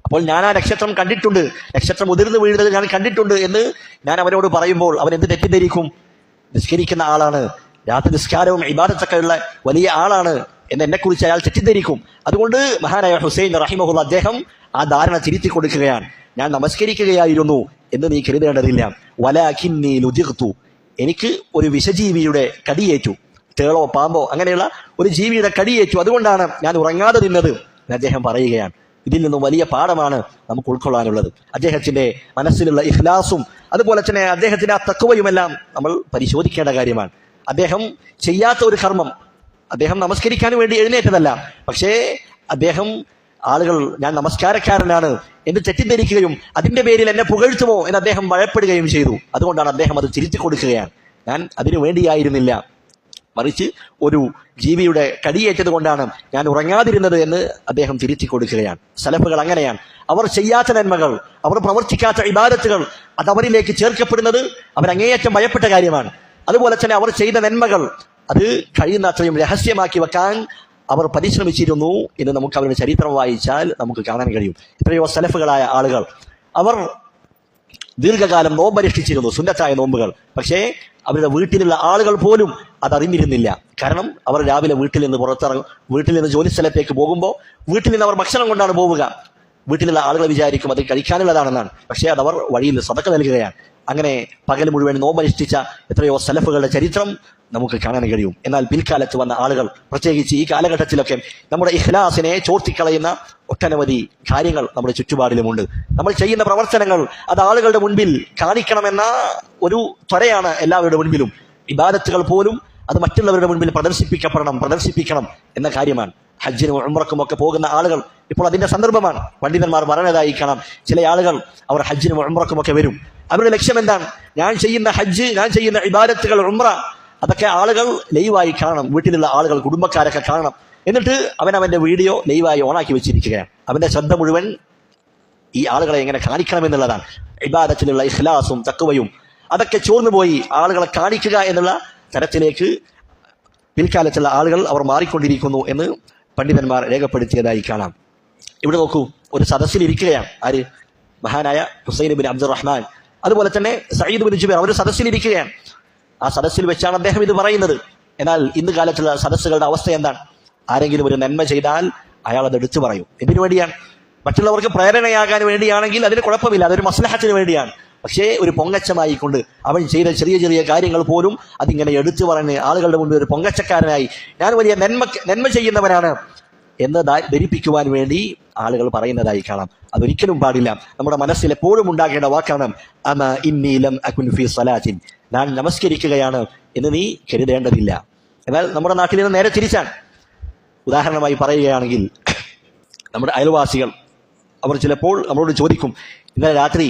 അപ്പോൾ ഞാൻ ആ നക്ഷത്രം കണ്ടിട്ടുണ്ട്, നക്ഷത്രം ഉതിർന്ന് വീഴുന്നത് ഞാൻ കണ്ടിട്ടുണ്ട് എന്ന് ഞാൻ അവനോട് പറയുമ്പോൾ അവൻ എന്ത് തെറ്റിദ്ധരിക്കും? നിസ്കരിക്കുന്ന ആളാണ്, രാത്രി നിസ്കാരവും ഇബാദത്തൊക്കെ ഉള്ള വലിയ ആളാണ് എന്ന് എന്നെക്കുറിച്ച് അയാൾ തെറ്റിദ്ധരിക്കും. അതുകൊണ്ട് മഹാനായ ഹുസൈൻ റഹിമഹുല്ലാ അദ്ദേഹം ആ ധാരണ തിരുത്തി കൊടുക്കുകയാണ്. ഞാൻ നമസ്കരിക്കുകയായിരുന്നു എന്ന് നീ കരുതേണ്ടതില്ല. വലാകിന്നി ലുദിഗ്തു, എനിക്ക് ഒരു വിഷജീവിയുടെ കടിയേറ്റു, തേളോ പാമ്പോ അങ്ങനെയുള്ള ഒരു ജീവിയുടെ കടിയേറ്റു, അതുകൊണ്ടാണ് ഞാൻ ഉറങ്ങാതെ നിന്നത് എന്ന് അദ്ദേഹം പറയുകയാണ്. ഇതിൽ നിന്നും വലിയ പാഠമാണ് നമുക്ക് ഉൾക്കൊള്ളാനുള്ളത്. അദ്ദേഹത്തിന്റെ മനസ്സിലുള്ള ഇഖ്ലാസും അതുപോലെ തന്നെ അദ്ദേഹത്തിന്റെ ആ തഖ്വയുമെല്ലാം നമ്മൾ പരിശോധിക്കേണ്ട കാര്യമാണ്. അദ്ദേഹം ചെയ്യാത്ത ഒരു കർമ്മം, അദ്ദേഹം നമസ്കരിക്കാൻ വേണ്ടി എഴുന്നേറ്റതല്ല, പക്ഷേ അദ്ദേഹം ആളുകൾ ഞാൻ നമസ്കാരക്കാരനാണ് എന്ന് തെറ്റിദ്ധരിക്കുകയും അതിന്റെ പേരിൽ എന്നെ പുകഴ്ത്തുമോ എന്ന് അദ്ദേഹം ഭയപ്പെടുകയും ചെയ്തു. അതുകൊണ്ടാണ് അദ്ദേഹം അത് തിരിച്ചു കൊടുക്കുകയാണ്. ഞാൻ അതിനു വേണ്ടിയായിരുന്നില്ല, മറിച്ച് ഒരു ജീവിയുടെ കടിയേറ്റത് കൊണ്ടാണ് ഞാൻ ഉറങ്ങാതിരുന്നത് എന്ന് അദ്ദേഹം തിരുത്തി കൊടുക്കുകയാണ്. സലഫുകൾ അങ്ങനെയാണ്. അവർ ചെയ്യാത്ത നന്മകൾ, അവർ പ്രവർത്തിക്കാത്ത ഇബാദത്തുകൾ, അത് അവരിലേക്ക് ചേർക്കപ്പെടുന്നത് അവരങ്ങേയറ്റം ഭയപ്പെട്ട കാര്യമാണ്. അതുപോലെ തന്നെ അവർ ചെയ്ത നന്മകൾ അത് കഴിയുന്ന അത്രയും രഹസ്യമാക്കി വെക്കാൻ അവർ പരിശ്രമിച്ചിരുന്നു എന്ന് നമുക്ക് അവരുടെ ചരിത്രം വായിച്ചാൽ നമുക്ക് കാണാൻ കഴിയും. എത്രയോ സലഫുകളായ ആളുകൾ അവർ ദീർഘകാലം നോമ്പനുഷ്ഠിച്ചിരുന്നു, സുന്നത്തായ നോമ്പുകൾ. പക്ഷേ അവരുടെ വീട്ടിലുള്ള ആളുകൾ പോലും അതറിഞ്ഞിരുന്നില്ല. കാരണം അവർ രാവിലെ വീട്ടിൽ നിന്ന് ജോലി സ്ഥലത്തേക്ക് പോകുമ്പോൾ വീട്ടിൽ നിന്ന് അവർ ഭക്ഷണം കൊണ്ടാണ് പോവുക. വീട്ടിലുള്ള ആളുകൾ വിചാരിക്കും അത് കഴിക്കാനുള്ളതാണെന്നാണ്, പക്ഷേ അതവർ വഴിയിൽ സദഖ നൽകുകയാണ്. അങ്ങനെ പകൽ മുഴുവൻ നോമ്പനുഷ്ഠിച്ച എത്രയോ സലഫുകളുടെ ചരിത്രം നമുക്ക് കാണാൻ കഴിയും. എന്നാൽ പിൽക്കാലത്ത് വന്ന ആളുകൾ, പ്രത്യേകിച്ച് ഈ കാലഘട്ടത്തിലൊക്കെ നമ്മുടെ ഇഖ്ലാസിനെ ചോർത്തിക്കളയുന്ന ഒട്ടനവധി കാര്യങ്ങൾ നമ്മുടെ ചുറ്റുപാടിലുമുണ്ട്. നമ്മൾ ചെയ്യുന്ന പ്രവർത്തനങ്ങൾ അത് ആളുകളുടെ മുൻപിൽ കാണിക്കണമെന്ന ഒരു ത്വരയാണ് എല്ലാവരുടെ മുൻപിലും. ഇബാദത്തുകൾ പോലും അത് മറ്റുള്ളവരുടെ മുൻപിൽ പ്രദർശിപ്പിക്കണം എന്ന കാര്യമാണ്. ഹജ്ജിനും ഉംറക്കും ഒക്കെ പോകുന്ന ആളുകൾ ഇപ്പോൾ അതിന്റെ സന്ദർഭമാണ്. പണ്ഡിതന്മാർ പറഞ്ഞതായി കാണാം, ചില ആളുകൾ അവർ ഹജ്ജിനും ഉംറക്കും ഒക്കെ വരും. അവരുടെ ലക്ഷ്യം എന്താണ്? ഞാൻ ചെയ്യുന്ന ഹജ്ജ്, ഞാൻ ചെയ്യുന്ന ഇബാദത്തുകൾ, ഉംറ അതൊക്കെ ആളുകൾ ലൈവായി കാണണം, വീട്ടിലുള്ള ആളുകൾ, കുടുംബക്കാരൊക്കെ കാണണം. എന്നിട്ട് അവന്റെ വീഡിയോ ലൈവായി ഓണാക്കി വെച്ചിരിക്കുകയാണ്. അവന്റെ ശ്രദ്ധ മുഴുവൻ ഈ ആളുകളെ എങ്ങനെ കാണിക്കണമെന്നുള്ളതാണ്. ഇബാദത്തിലുള്ള ഇഖ്ലാസും തഖ്വയും അതൊക്കെ ചോർന്നുപോയി ആളുകളെ കാണിക്കുക എന്നുള്ള തരത്തിലേക്ക് പിൽക്കാലത്തുള്ള ആളുകൾ അവർ മാറിക്കൊണ്ടിരിക്കുന്നു എന്ന് പണ്ഡിതന്മാർ രേഖപ്പെടുത്തിയതായി കാണാം. ഇവിടെ നോക്കൂ, ഒരു സദസ്സിലിരിക്കുകയാണ് ആര്? മഹാനായ ഹുസൈൻ ബിൻ അബ്ദുറഹ്മാൻ, അതുപോലെ തന്നെ സഈദ് ബിൻ ജുബൈർ. അവർ സദസ്സിലിരിക്കുകയാണ്. ആ സദസ്സിൽ വെച്ചാണ് അദ്ദേഹം ഇത് പറയുന്നത്. എന്നാൽ ഇന്ന് കാലത്തുള്ള സദസ്സുകളുടെ അവസ്ഥ എന്താണ്? ആരെങ്കിലും ഒരു നന്മ ചെയ്താൽ അയാൾ അത് എടുത്തു പറയും. എന്തിനു വേണ്ടിയാണ്? മറ്റുള്ളവർക്ക് പ്രേരണയാകാൻ വേണ്ടിയാണെങ്കിൽ അതിന് കുഴപ്പമില്ല, അതൊരു മസ്ലഹത്തിന് വേണ്ടിയാണ്. പക്ഷേ ഒരു പൊങ്ങച്ചമായിക്കൊണ്ട് അവൻ ചെയ്ത ചെറിയ ചെറിയ കാര്യങ്ങൾ പോലും അതിങ്ങനെ എടുത്തു പറഞ്ഞ് ആളുകളുടെ മുമ്പിൽ ഒരു പൊങ്ങച്ചക്കാരനായി ഞാൻ വലിയ നന്മ ചെയ്യുന്നവനാണ് എന്ന് ധരിപ്പിക്കുവാൻ വേണ്ടി ആളുകൾ പറയുന്നതായി കാണാം. അതൊരിക്കലും പാടില്ല. നമ്മുടെ മനസ്സിൽ എപ്പോഴും ഉണ്ടാകേണ്ട വാക്കാണ് അമ ഇന്നി ലം അകുൻ ഫീ സ്വലാത്തിൻ, ഞാൻ നമസ്കരിക്കുകയാണ് എന്ന് നീ കരുതേണ്ടതില്ല. എന്നാൽ നമ്മുടെ നാട്ടിൽ നിന്ന് നേരെ തിരിച്ചാണ്. ഉദാഹരണമായി പറയുകയാണെങ്കിൽ, നമ്മുടെ അയൽവാസികൾ അവർ ചിലപ്പോൾ നമ്മളോട് ചോദിക്കും, ഇന്നലെ രാത്രി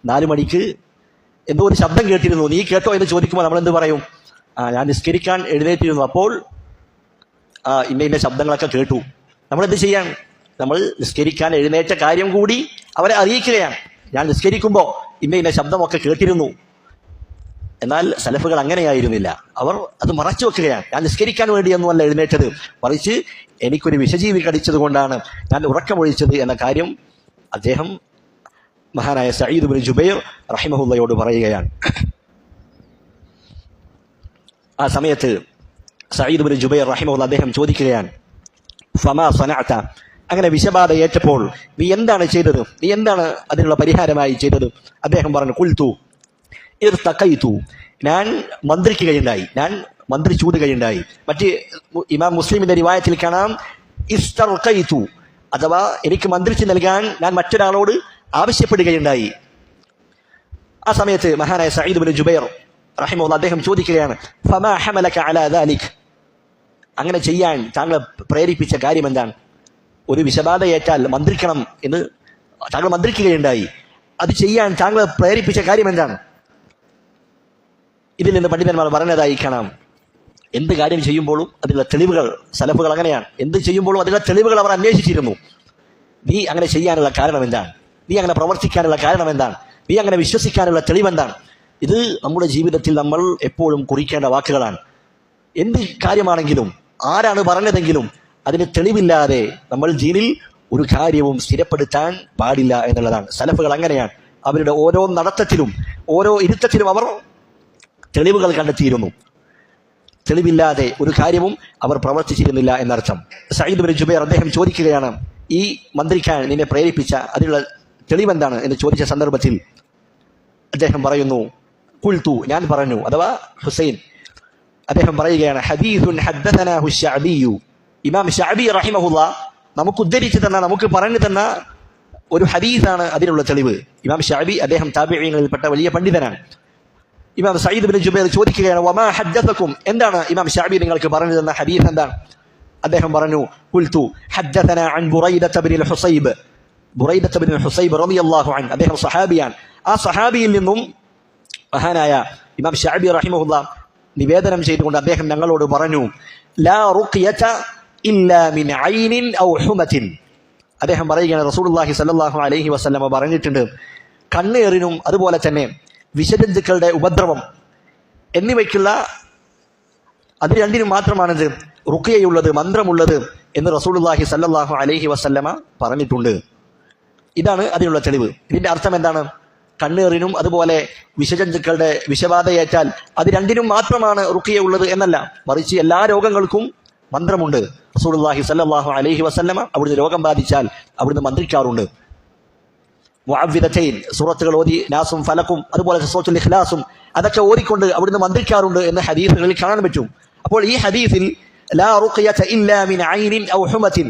4 മണിക്ക് എന്തോ ഒരു ശബ്ദം കേട്ടിരുന്നു, നീ കേട്ടോ എന്ന് ചോദിക്കുമ്പോൾ നമ്മൾ എന്ത് പറയും? ഞാൻ നിസ്കരിക്കാൻ എഴുന്നേറ്റിരുന്നു, അപ്പോൾ ഇന്ന ശബ്ദങ്ങളൊക്കെ കേട്ടു. നമ്മളെന്ത് ചെയ്യാൻ? നമ്മൾ നിസ്കരിക്കാൻ എഴുന്നേറ്റ കാര്യം കൂടി അവരെ അറിയിക്കുകയാണ്. ഞാൻ നിസ്കരിക്കുമ്പോൾ ഇന്ന ശബ്ദമൊക്കെ കേട്ടിരുന്നു. എന്നാൽ സലഫുകൾ അങ്ങനെയായിരുന്നില്ല. അവർ അത് മറച്ചു വെക്കുകയാണ്. ഞാൻ നിസ്കരിക്കാൻ വേണ്ടിയൊന്നുമല്ല എഴുന്നേറ്റത്, മറിച്ച് എനിക്കൊരു വിഷജീവി കടിച്ചത് കൊണ്ടാണ് ഞാൻ ഉറക്കമൊഴിച്ചത് എന്ന കാര്യം അദ്ദേഹം മഹാനായ സഈദ് ബിൻ ജുബൈർ റഹിമഹുള്ളയോട് പറയുകയാണ്. ആ സമയത്ത് സഈദ് ബിൻ ജുബൈർ റഹിമഹുള്ള അദ്ദേഹം ചോദിക്കുകയാണ്, ഫമാ സനഅത, അങ്ങനെ വിഷബാധ ഏറ്റപ്പോൾ നീ എന്താണ് ചെയ്തത്? നീ എന്താണ് അതിനുള്ള പരിഹാരമായി ചെയ്തത്? അദ്ദേഹം പറഞ്ഞു, ഖുൽതു ഇർതഖൈതു, ഞാൻ മന്ത്രിക്കുകയുണ്ടായി, ഞാൻ മന്ത്രിച്ചൂതുകയുണ്ടായി. മറ്റ് ഇമാം മുസ്ലിമിന്റെ റിവായത്തിൽ കാണാം ഇസ്തർഖൈതു, അഥവാ എനിക്ക് മന്ത്രിച്ച് നൽകാൻ ഞാൻ മറ്റൊരാളോട് ആവശ്യപ്പെടുകയുണ്ടായി. ആ സമയത്ത് മഹാനായ സഈദ് ബിൻ ജുബൈർ റഹിമഹുല്ലാഹ് അദ്ദേഹം ചോദിക്കുകയാണ്, ഫമാ ഹമലക അലാ ദാലിക്, അങ്ങനെ ചെയ്യാൻ താങ്കളെ പ്രേരിപ്പിച്ച കാര്യം എന്താണ്? ഒരു വിഷബാധ ഏറ്റാൽ മന്ത്രിക്കണം എന്ന് താങ്കൾ മന്ത്രിക്കുകയുണ്ടായി, അത് ചെയ്യാൻ താങ്കളെ പ്രേരിപ്പിച്ച കാര്യം എന്താണ്? ഇതിൽ നിന്ന് പണ്ഡിതന്മാർ പറഞ്ഞതായി കാണാം, എന്ത് കാര്യം ചെയ്യുമ്പോഴും അതിനുള്ള തെളിവുകൾ, സലഫുകൾ അങ്ങനെയാണ്, എന്ത് ചെയ്യുമ്പോഴും അതിനുള്ള തെളിവുകൾ അവർ അന്വേഷിച്ചിരുന്നു. നീ അങ്ങനെ ചെയ്യാനുള്ള കാരണം എന്താണ്? നീ അങ്ങനെ പ്രവർത്തിക്കാനുള്ള കാരണം എന്താണ്? നീ അങ്ങനെ വിശ്വസിക്കാനുള്ള തെളിവെന്താണ്? ഇത് നമ്മുടെ ജീവിതത്തിൽ നമ്മൾ എപ്പോഴും കുറിക്കേണ്ട വാക്കുകളാണ്. എന്ത് കാര്യമാണെങ്കിലും ആരാണ് പറഞ്ഞതെങ്കിലും അതിന് തെളിവില്ലാതെ നമ്മൾ ദീനിൽ ഒരു കാര്യവും സ്ഥിരപ്പെടുത്താൻ പാടില്ല എന്നുള്ളതാണ്. സലഫുകൾ അങ്ങനെയാണ്. അവരുടെ ഓരോ നടത്തത്തിലും ഓരോ ഇരുത്തത്തിലും അവർ തെളിവുകൾ കണ്ടെത്തിയിരുന്നു. തെളിവില്ലാതെ ഒരു കാര്യവും അവർ പ്രവർത്തിച്ചിരുന്നില്ല എന്നർത്ഥം. സഈദ് ബിൻ ജുബൈർ അദ്ദേഹം ചോദിക്കുകയാണ്, ഈ മന്ത്രിക്കാൻ നിന്നെ പ്രേരിപ്പിച്ച അതിനുള്ള തെളിവെന്താണ് എന്ന് ചോദിച്ച സന്ദർഭത്തിൽ അദ്ദേഹം പറയുന്നു, ഖുൽതു, ഞാൻ പറഞ്ഞു, അഥവാ ഹുസൈൻ അദ്ദേഹം പറയുകയാണ്, ഹദീസുൻ ഹദ്ദസനാഹു ശഅബിയു, ഇമാം ശഅബി റഹിമഹുല്ലാ നമുക്ക് ഉദ്ധരിച്ചു തന്ന, നമുക്ക് പറഞ്ഞു തന്ന ഒരു ഹദീസാണ് അതിനുള്ള തെളിവ്. ഇമാം ശഅബി അദ്ദേഹം താബിഈങ്ങളിൽപ്പെട്ട വലിയ പണ്ഡിതനാണ്. ഇമാം സഈദ് ഇബ്നു ജുബൈർ ചോദിക്കുകയാണ്, വമാ ഹദ്ദസകും, എന്താണ് ഇമാം ശഅബി നിങ്ങൾക്ക് പറഞ്ഞു തന്ന ഹദീസ് എന്താണ്? അദ്ദേഹം പറഞ്ഞു, ഖുൽതു ഹദ്ദസനാ അൻ ബുറൈദത ഇബ്നുൽ ഹുസൈബ്, ബുറൈദത ഇബ്നുൽ ഹുസൈബ് റളിയല്ലാഹു അൻഹു, അദ്ദേഹം സഹാബിയാണ്. ആ സഹാബിയിൽ നിന്നും മഹാനായ ഇമാം ശഅബി റഹിമഹുല്ലാ നിവേദനം ചെയ്തുകൊണ്ട് അദ്ദേഹം ഞങ്ങളോട് പറഞ്ഞു, ലാ റുഖിയത ഇല്ലാ മിൻ ഐനിൻ ഔ ഹുമതിൻ. അദ്ദേഹം പറയുകയാണ്, റസൂലുള്ളാഹി സ്വല്ലല്ലാഹു അലൈഹി വസല്ലമ പറഞ്ഞിട്ടുണ്ട്, കണ്ണേറിനും അതുപോലെ തന്നെ വിഷജന്തുക്കളുടെ ഉപദ്രവം എന്നിവയ്ക്കുള്ള അത് രണ്ടിനും മാത്രമാണിത് റുഖിയയുള്ളത്, മന്ത്രമുള്ളത് എന്ന് റസൂലുള്ളാഹി സ്വല്ലല്ലാഹു അലൈഹി വസല്ലമ പറഞ്ഞിട്ടുണ്ട്. ഇതാണ് അതിനുള്ള തെളിവ്. ഇതിന്റെ അർത്ഥം എന്താണ്? കണ്ണേറിനും അതുപോലെ വിഷജന്തുക്കളുടെ വിഷബാധയേറ്റാൽ അത് രണ്ടിനും മാത്രമാണ് റുഖിയ ഉള്ളത് എന്നല്ല, മറിച്ച് എല്ലാ രോഗങ്ങൾക്കും മന്ത്രമുണ്ട്. റസൂലുള്ളാഹി സ്വല്ലല്ലാഹു അലൈഹി വസല്ലമ അവിടുന്ന് രോഗം ബാധിച്ചാൽ അവിടുന്ന് മന്ത്രിക്കാറുണ്ട്. മുഅവ്വിദതൈൻ സൂറത്തുകൾ ഓതി, നാസും ഫലക്കും അതുപോലെ സൂറത്തുൽ ഇഖ്ലാസും അതൊക്കെ ഓതിക്കൊണ്ട് അവിടുന്ന് മന്ത്രിക്കാറുണ്ട് എന്ന് ഹദീസുകളിൽ കാണാൻ പറ്റും. അപ്പോൾ ഈ ഹദീസിൽ ലാ റുഖിയത ഇല്ലാ മിൻ ഐനിൻ ഔ ഹുമതിൻ,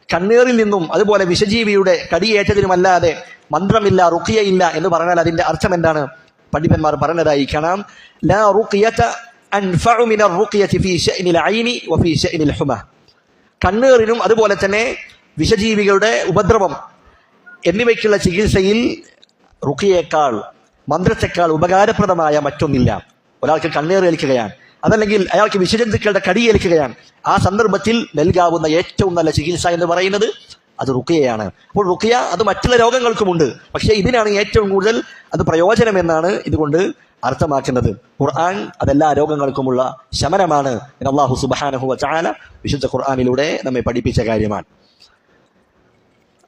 കണ്ണീറിൽ നിന്നും അതുപോലെ വിഷജീവിയുടെ കടിയേറ്റതിനുമല്ലാതെ മന്ത്രമില്ല, റുഖിയയില്ല എന്ന് പറഞ്ഞാൽ അതിന്റെ അർത്ഥം എന്താണ്? പണ്ഡിതന്മാർ പറഞ്ഞതായി കാണാം, ലാ റുഖിയത അൻഫഉ മിനർ റുഖിയതി ഫീ ശഅനിൽ ഐനി വഫീ ശഅനിൽ ഹുമ. കണ്ണീറിനും അതുപോലെ തന്നെ വിഷജീവികളുടെ ഉപദ്രവം എന്നിവയ്ക്കുള്ള ചികിത്സയിൽ റുഖിയേക്കാൾ, മന്ത്രത്തെക്കാൾ ഉപകാരപ്രദമായ മറ്റൊന്നില്ല. ഒരാൾക്ക് കണ്ണീറേൽക്കുകയാണ്, അതല്ലെങ്കിൽ അയാൾക്ക് വിഷജന്തുക്കളുടെ കടിയേൽക്കുകയാണ്, ആ സന്ദർഭത്തിൽ നൽകാവുന്ന ഏറ്റവും നല്ല ചികിത്സ എന്ന് പറയുന്നത് അത് റുഖിയയാണ്. അപ്പോൾ റുഖിയ അത് മറ്റുള്ള രോഗങ്ങൾക്കുമുണ്ട്, പക്ഷേ ഇതിനാണ് ഏറ്റവും കൂടുതൽ അത് പ്രയോജനം എന്നാണ് ഇതുകൊണ്ട് അർത്ഥമാക്കുന്നത്. ഖുർആൻ അതെല്ലാ രോഗങ്ങൾക്കുമുള്ള ശമനമാണ് എന്ന് അല്ലാഹു സുബ്ഹാനഹു വ തആല വിശുദ്ധ ഖുർആനിലൂടെ നമ്മെ പഠിപ്പിച്ച കാര്യമാണ്.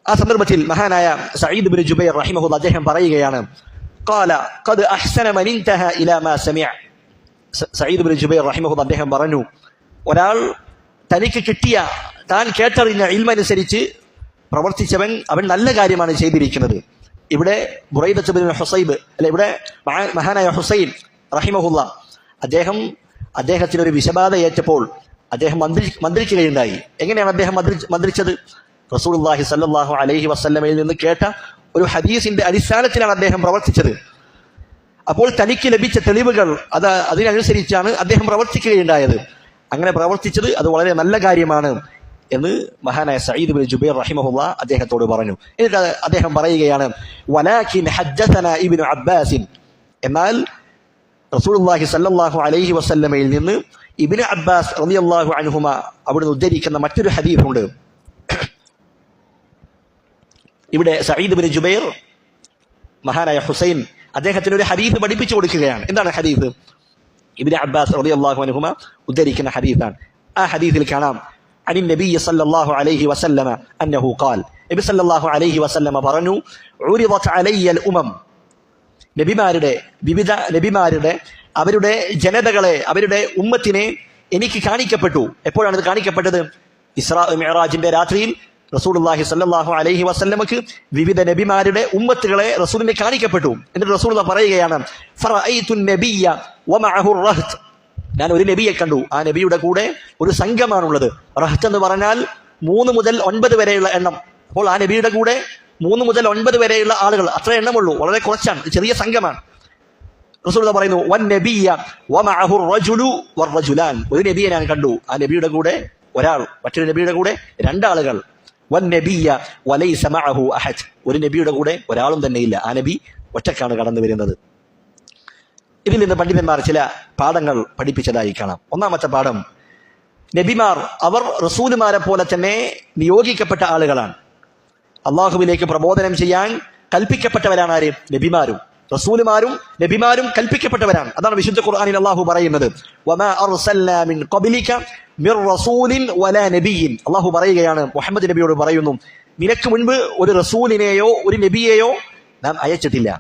ആ സന്ദർഭത്തിൽ മഹാനായ സഈദ് ഇബ്നു ജുബൈർ റഹിമഹുല്ലാഹ് അദ്ദേഹം പറയുകയാണ്, ഖാല ഖദ് അഹ്സന മൻ ഇൻതഹ ഇലാ മാ സമിഅ. സഈദ് ഇബ്നു ജുബൈർ റഹിമഹുല്ലാഹ് അദ്ദേഹം പറഞ്ഞു, ഒരാൾ തനിക്ക് കിട്ടിയ, താൻ കേട്ടറിഞ്ഞ ഇൽമനുസരിച്ച് പ്രവർത്തിച്ചവൻ അവൻ നല്ല കാര്യമാണ് ചെയ്തിരിക്കുന്നത്. ഇവിടെ ബുറൈദത്ത് ഇബ്നുൽ ഹുസൈബ് അല്ലെ, ഇവിടെ മഹാനായ ഹുസൈൻ റഹിമഹുല്ലാഹ് അദ്ദേഹത്തിന് ഒരു വിഷബാധ ഏറ്റപ്പോൾ അദ്ദേഹം മന്ത്രിക്കുകയുണ്ടായി. എങ്ങനെയാണ് അദ്ദേഹം മന്ത്രിച്ചത്? റസൂലുള്ളാഹി സ്വല്ലല്ലാഹു അലൈഹി വസല്ലമയിൽ നിന്ന് കേട്ട ഒരു ഹദീസിന്റെ അടിസ്ഥാനത്തിലാണ് അദ്ദേഹം പ്രവർത്തിച്ചത്. അപ്പോൾ തനിക്ക് ലഭിച്ച തെളിവുകൾ അതിനനുസരിച്ചാണ് അദ്ദേഹം പ്രവർത്തിക്കുകയുണ്ടായത്. അങ്ങനെ പ്രവർത്തിച്ചത് അത് വളരെ നല്ല കാര്യമാണ് എന്ന് മഹാനായ സഈദ് ഇബ്നു ജുബൈർ റഹിമഹുല്ലാഹ് അദ്ദേഹത്തോട് പറഞ്ഞു. എന്നിട്ട് അദ്ദേഹം പറയുകയാണ്, വലാകിൻ ഹദ്ദസനാ ഇബ്നു അബ്ബാസ്, എന്നാൽ റസൂലുള്ളാഹി സ്വല്ലല്ലാഹു അലൈഹി വസല്ലമയിൽ നിന്ന് ഇബ്നു അബ്ബാസ് റളിയല്ലാഹു അൻഹുമ അവിടുന്ന് ഉദ്ധരിക്കുന്ന മറ്റൊരു ഹദീസുണ്ട്. ഇവിടെ സഈദ് ഇബ്നു ജുബൈർ മഹാനായ ഹുസൈൻ അദ്ദേഹത്തിന് ഒരു ഹദീസ് പഠിപ്പിച്ചു കൊടുക്കുകയാണ്. എന്താണ് ഹദീസ്? ഇബ്നു അബ്ബാസ് റളിയല്ലാഹു അൻഹുമ ഉദ്ധരിക്കുന്ന ഹദീസാണ്. ആ ഹദീസിൽ കാണാം, അനി നബി സല്ലല്ലാഹു അലൈഹി വസല്ലമ അന്നഹു ഖാൽ, നബി സല്ലല്ലാഹു അലൈഹി വസല്ലമ പറഞ്ഞു, ഉരിദത് അലയ്യൽ ഉമം, വിവിധ നബിമാരുടെ അവരുടെ ജനതകളെ, അവരുടെ ഉമ്മത്തിനെ എനിക്ക് കാണിക്കപ്പെട്ടു. എപ്പോഴാണ് ഇത് കാണിക്കപ്പെട്ടത്? ഇസ്രാ മിഅ്റാജിന്റെ രാത്രിയിൽ റസൂലുള്ളാഹി സ്വല്ലല്ലാഹു അലൈഹി വസല്ലമക്ക് വിവിധ നബിമാരുടെ ഉമ്മത്തുകളെ റസൂലിനെ കാണിക്കപ്പെട്ടു. എന്നിട്ട് റസൂലുള്ളാഹി പറയുകയാണ്, ഫറഅയ്തു നബിയ്യ വമഅഹു റഹ്ത്, ഞാൻ ഒരു നബിയെ കണ്ടു, ആ നബിയുടെ കൂടെ ഒരു സംഘമാണുള്ളത്. റഹ്ത് എന്ന് പറഞ്ഞാൽ 3 മുതൽ 9 വരെയുള്ള എണ്ണം. അപ്പോൾ ആ നബിയുടെ കൂടെ 3 മുതൽ 9 വരെയുള്ള ആളുകൾ, അത്ര എണ്ണമുള്ളൂ, വളരെ കുറച്ചാണ്, ചെറിയ സംഘമാണ്. റസൂലുള്ളാഹി പറയുന്നു, വൻ നബിയ്യ വമഅഹു റജുലു വറജുലാൻ, ഒരു നബിയെ ഞാൻ കണ്ടു, ആ നബിയുടെ കൂടെ ഒരാൾ, മറ്റൊരു നബിയുടെ കൂടെ 2 ആളുകൾ. വൻ നബിയ്യ വലൈസ മഅഹു അഹദ്, ഒരു നബിയുടെ കൂടെ ഒരാളും തന്നെ ഇല്ല, ആ നബി ഒറ്റക്കാണ് കടന്നു വരുന്നത്. ഇതിൽ നിന്ന് പണ്ഡിതന്മാർ ചില പാഠങ്ങൾ പഠിപ്പിച്ചതായി കാണാം. ഒന്നാമത്തെ പാഠം, നബിമാർ അവർ റസൂലുമാരെ പോലെ തന്നെ നിയോഗിക്കപ്പെട്ട ആളുകളാണ്. അള്ളാഹുവിലേക്ക് പ്രബോധനം ചെയ്യാൻ കൽപ്പിക്കപ്പെട്ടവരാണ് ആര്? നബിമാരും. റസൂലുമാരും നബിമാരും കൽപ്പിക്കപ്പെട്ടവരാണ്. അതാണ് വിശുദ്ധ ഖുർആനിൽ അള്ളാഹു പറയുന്നത്, വമാ അർസൽനാ മിൻ ഖബ്ലിക മിർ റസൂലിൻ വലാ നബിയ്യിൻ. അള്ളാഹു പറയുകയാണ്, മുഹമ്മദ് നബിയോട് പറയുന്നു, നിനക്ക് മുൻപ് ഒരു റസൂലിനെയോ ഒരു നബിയെയോ നാം അയച്ചിട്ടില്ല.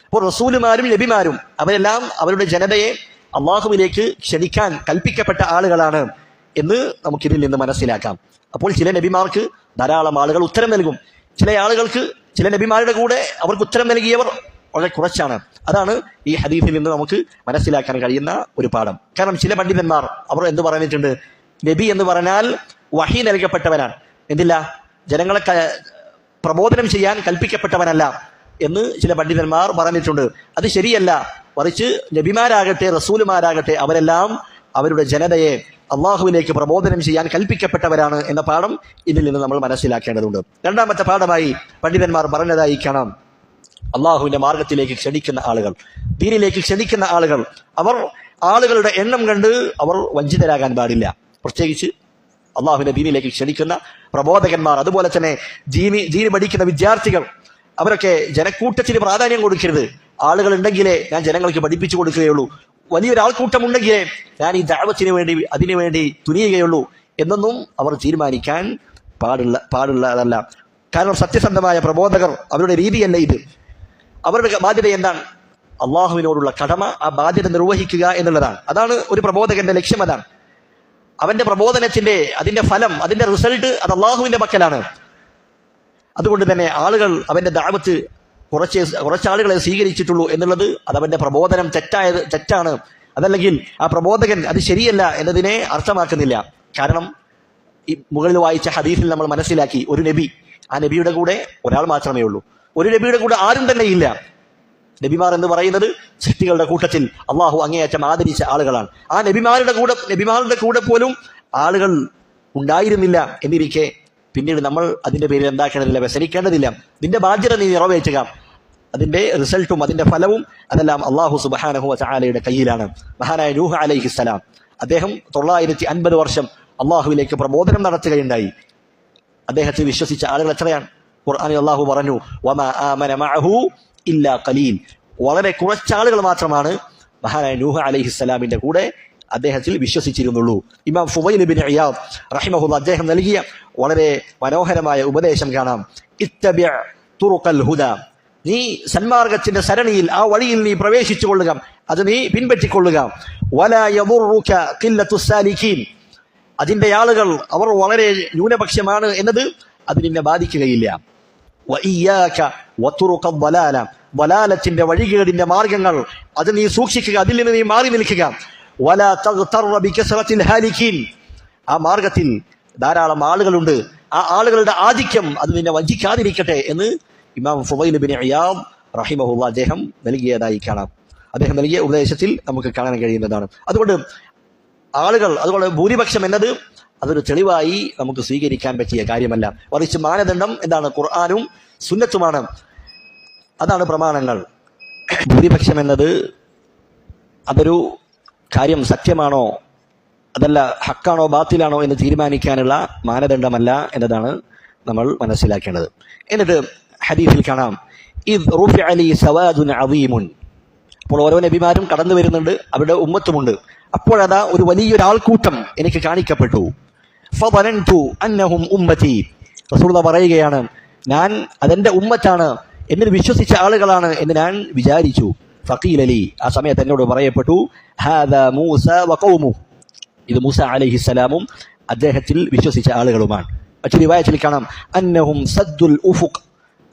അപ്പോൾ റസൂലുമാരും നബിമാരും അവരെല്ലാം അവരുടെ ജനതയെ അള്ളാഹുവിലേക്ക് ക്ഷണിക്കാൻ കൽപ്പിക്കപ്പെട്ട ആളുകളാണ് എന്ന് നമുക്കിതിൽ നിന്ന് മനസ്സിലാക്കാം. അപ്പോൾ ചില നബിമാർക്ക് ധാരാളം ആളുകൾ ഉത്തരം നൽകും, ചില ആളുകൾക്ക് ചില നബിമാരുടെ കൂടെ അവർക്ക് ഉത്തരം നൽകിയവർ വളരെ കുറച്ചാണ്. അതാണ് ഈ ഹദീസിൽ നിന്ന് നമുക്ക് മനസ്സിലാക്കാൻ കഴിയുന്ന ഒരു പാഠം. കാരണം ചില പണ്ഡിതന്മാർ അവർ എന്ത് പറഞ്ഞിട്ടുണ്ട്, നബി എന്ന് പറഞ്ഞാൽ വഹി നൽകപ്പെട്ടവനാണ്, എന്തില്ല ജനങ്ങളെ പ്രബോധനം ചെയ്യാൻ കൽപ്പിക്കപ്പെട്ടവനല്ല എന്ന് ചില പണ്ഡിതന്മാർ പറഞ്ഞിട്ടുണ്ട്. അത് ശരിയല്ല. മറിച്ച് നബിമാരാകട്ടെ റസൂലുമാരാകട്ടെ അവരെല്ലാം അവരുടെ ജനതയെ അള്ളാഹുവിലേക്ക് പ്രബോധനം ചെയ്യാൻ കൽപ്പിക്കപ്പെട്ടവരാണ് എന്ന പാഠം ഇതിൽ നിന്ന് നമ്മൾ മനസ്സിലാക്കേണ്ടതുണ്ട്. രണ്ടാമത്തെ പാഠമായി പണ്ഡിതന്മാർ പറഞ്ഞതായി കാണാം, അള്ളാഹുവിന്റെ മാർഗത്തിലേക്ക് ക്ഷണിക്കുന്ന ആളുകൾ, ദീനിലേക്ക് ക്ഷണിക്കുന്ന ആളുകൾ, അവർ ആളുകളുടെ എണ്ണം കണ്ട് അവർ വഞ്ചിതരാകാൻ പാടില്ല. പ്രത്യേകിച്ച് അള്ളാഹുവിന്റെ ദീനിലേക്ക് ക്ഷണിക്കുന്ന പ്രബോധകന്മാർ, അതുപോലെ തന്നെ ദീനി പഠിക്കുന്ന വിദ്യാർത്ഥികൾ, അവരൊക്കെ ജനക്കൂട്ടത്തിന് പ്രാധാന്യം കൊടുക്കരുത്. ആളുകൾ ഉണ്ടെങ്കിലേ ഞാൻ ജനങ്ങൾക്ക് പഠിപ്പിച്ചു കൊടുക്കുകയുള്ളൂ, വലിയൊരാൾക്കൂട്ടം ഉണ്ടെങ്കിലേ ഞാൻ ഈ ദഅവത്തിന് വേണ്ടി അതിനുവേണ്ടി തുനിയുകയുള്ളൂ എന്നൊന്നും അവർ തീരുമാനിക്കാൻ പാടുള്ളതല്ല. കാരണം സത്യസന്ധമായ പ്രബോധകർ അവരുടെ രീതിയല്ല ഇത്. അവരുടെ ബാധ്യത എന്താണ്? അള്ളാഹുവിനോടുള്ള കടമ, ആ ബാധ്യത നിർവഹിക്കുക എന്നുള്ളതാണ്. അതാണ് ഒരു പ്രബോധകന്റെ ലക്ഷ്യം. അതാണ് അവന്റെ പ്രബോധനത്തിന്റെ അതിന്റെ ഫലം, അതിന്റെ റിസൾട്ട് അത് അള്ളാഹുവിന്റെ പക്കലാണ്. അതുകൊണ്ട് തന്നെ ആളുകൾ അവന്റെ ദഅവത്ത് കുറച്ചാളുകളെ സ്വീകരിച്ചിട്ടുള്ളൂ എന്നുള്ളത് അത് അവന്റെ പ്രബോധനം തെറ്റാണ്, അതല്ലെങ്കിൽ ആ പ്രബോധകൻ അത് ശരിയല്ല എന്നതിനെ അർത്ഥമാക്കുന്നില്ല. കാരണം ഈ മുകളിൽ വായിച്ച ഹദീസിൽ നമ്മൾ മനസ്സിലാക്കി, ഒരു നബി, ആ നബിയുടെ കൂടെ ഒരാൾ മാത്രമേ ഉള്ളൂ, ഒരു നബിയുടെ കൂടെ ആരും തന്നെ ഇല്ല. നബിമാർ എന്ന് പറയുന്നത് സൃഷ്ടികളുടെ കൂട്ടത്തിൽ അള്ളാഹു അങ്ങേയറ്റം ആദരിച്ച ആളുകളാണ്. ആ നബിമാരുടെ കൂടെ പോലും ആളുകൾ ഉണ്ടായിരുന്നില്ല എന്നിരിക്കെ പിന്നീട് നമ്മൾ അതിന്റെ പേരിൽ എന്താക്കേണ്ടതില്ല, വ്യസനിക്കേണ്ടതില്ല. നിന്റെ ബാധ്യത നീ നിറവേറ്റുക. അതിന്റെ റിസൾട്ടും അതിന്റെ ഫലവും അതെല്ലാം അള്ളാഹു സുബ്ഹാനഹു വ തആലയുടെ കയ്യിലാണ്. മഹാനായ നൂഹ് അലൈഹിസ്സലാം, അദ്ദേഹം 950 വർഷം അള്ളാഹുവിലേക്ക് പ്രബോധനം നടത്തുകയുണ്ടായി. അദ്ദേഹത്തെ വിശ്വസിച്ച ആളുകൾ എത്രയാണ്? ഖുർആനിൽ അള്ളാഹു പറഞ്ഞു, വമാ ആമന മഅഹു ഇല്ലാ ഖലീൽ, വളരെ കുറച്ചാളുകൾ മാത്രമാണ് മഹാനായ നൂഹ് അലൈഹിസ്സലാമിന്റെ കൂടെ അദ്ദേഹത്തിൽ വിശ്വസിച്ചിരുന്നുള്ളൂ. ഇമാം ഫുളൈൽ ഇബ്നു ഇയാദ് റഹിമഹുല്ലാ അദ്ദേഹം നൽകിയ വളരെ മനോഹരമായ ഉപദേശം കാണാം. ഇത്തബിഅ തുറുഖൽ ഹുദാ, നീ സന്മാർഗത്തിന്റെ സരണിയിൽ, ആ വഴിയിൽ നീ പ്രവേശിച്ചു കൊള്ളുക, അത് നീ പിൻപറ്റിക്കൊള്ളുക. വലാ യദുറുക ഖില്ലത്തുസ് സാലികീൻ, അതിന്റെ ആളുകൾ അവർ വളരെ ന്യൂനപക്ഷമാണ് എന്നത് അത് നിന്നെ ബാധിക്കുകയില്ല. വഇയ്യാക വതുറുഖൽ ളലാല, വലാലത്തിന്റെ വഴികേടിന്റെ മാർഗങ്ങൾ അത് നീ സൂക്ഷിക്കുക, അതിൽ നിന്ന് നീ മാറി നിൽക്കുക. വലാ തഗ്തറ ബികസറത്തിൽ ഹാലികീൻ, ആ മാർഗത്തിൽ ധാരാളം ആളുകളുണ്ട്, ആ ആളുകളുടെ ആധിക്യം അത് നിന്നെ വഞ്ചിക്കാതിരിക്കട്ടെ എന്ന് ഇമാം ഫുളൈൽ ഇബ്നു ഇയാദ് റഹിമഹുല്ലാ അദ്ദേഹം നൽകിയതായി കാണാം. അദ്ദേഹം നൽകിയ ഉപദേശത്തിൽ നമുക്ക് കാണാൻ കഴിയുന്നതാണ്. അതുകൊണ്ട് ഭൂരിപക്ഷം എന്നത് അതൊരു തെളിവായി നമുക്ക് സ്വീകരിക്കാൻ പറ്റിയ കാര്യമല്ല. മറിച്ച് മാനദണ്ഡം എന്താണ്? ഖുർആനും സുന്നത്തുമാണ്. അതാണ് പ്രമാണങ്ങൾ. ഭൂരിപക്ഷം എന്നത് അതൊരു കാര്യം സത്യമാണോ അതല്ല ഹക്കാണോ ബാത്തിലാണോ എന്ന് തീരുമാനിക്കാനുള്ള മാനദണ്ഡമല്ല എന്നതാണ് നമ്മൾ മനസ്സിലാക്കേണ്ടത്. എന്നിട്ട് ഹദീസിൽ കാണാം, ഇദ് റുഫിഅ ലി സവാദുൻ അദീമുൻ, അപ്പോൾ ഓരോ നബിമാരും കടന്നു വരുന്നുണ്ട്, അവരുടെ ഉമ്മത്തുമുണ്ട്. അപ്പോഴതാ ഒരു വലിയൊരാൾക്കൂട്ടം എനിക്ക് കാണിക്കപ്പെട്ടു. ഫദനൻതു അന്നഹും ഉമ്മത്തി, റസൂലുള്ളാഹി പറയുകയാണ്, ഞാൻ അതെന്റെ ഉമ്മത്താണ്, എന്നിൽ വിശ്വസിച്ച ആളുകളാണ് എന്ന് ഞാൻ വിചാരിച്ചു. ഫഖീല ലി, ആ സമയത്ത് എന്നോട് പറയപ്പെട്ടു, ഹാദാ മൂസ വഖൗമു, ഇത് മൂസ അലൈഹിസ്സലാമും അദ്ദേഹത്തിൽ വിശ്വസിച്ച ആളുകളുമാണ്. മറ്റൊരു റിവായത്തിൽ കാണാം, അന്നഹും സദ്ദുൽ ഉഫുഖ്,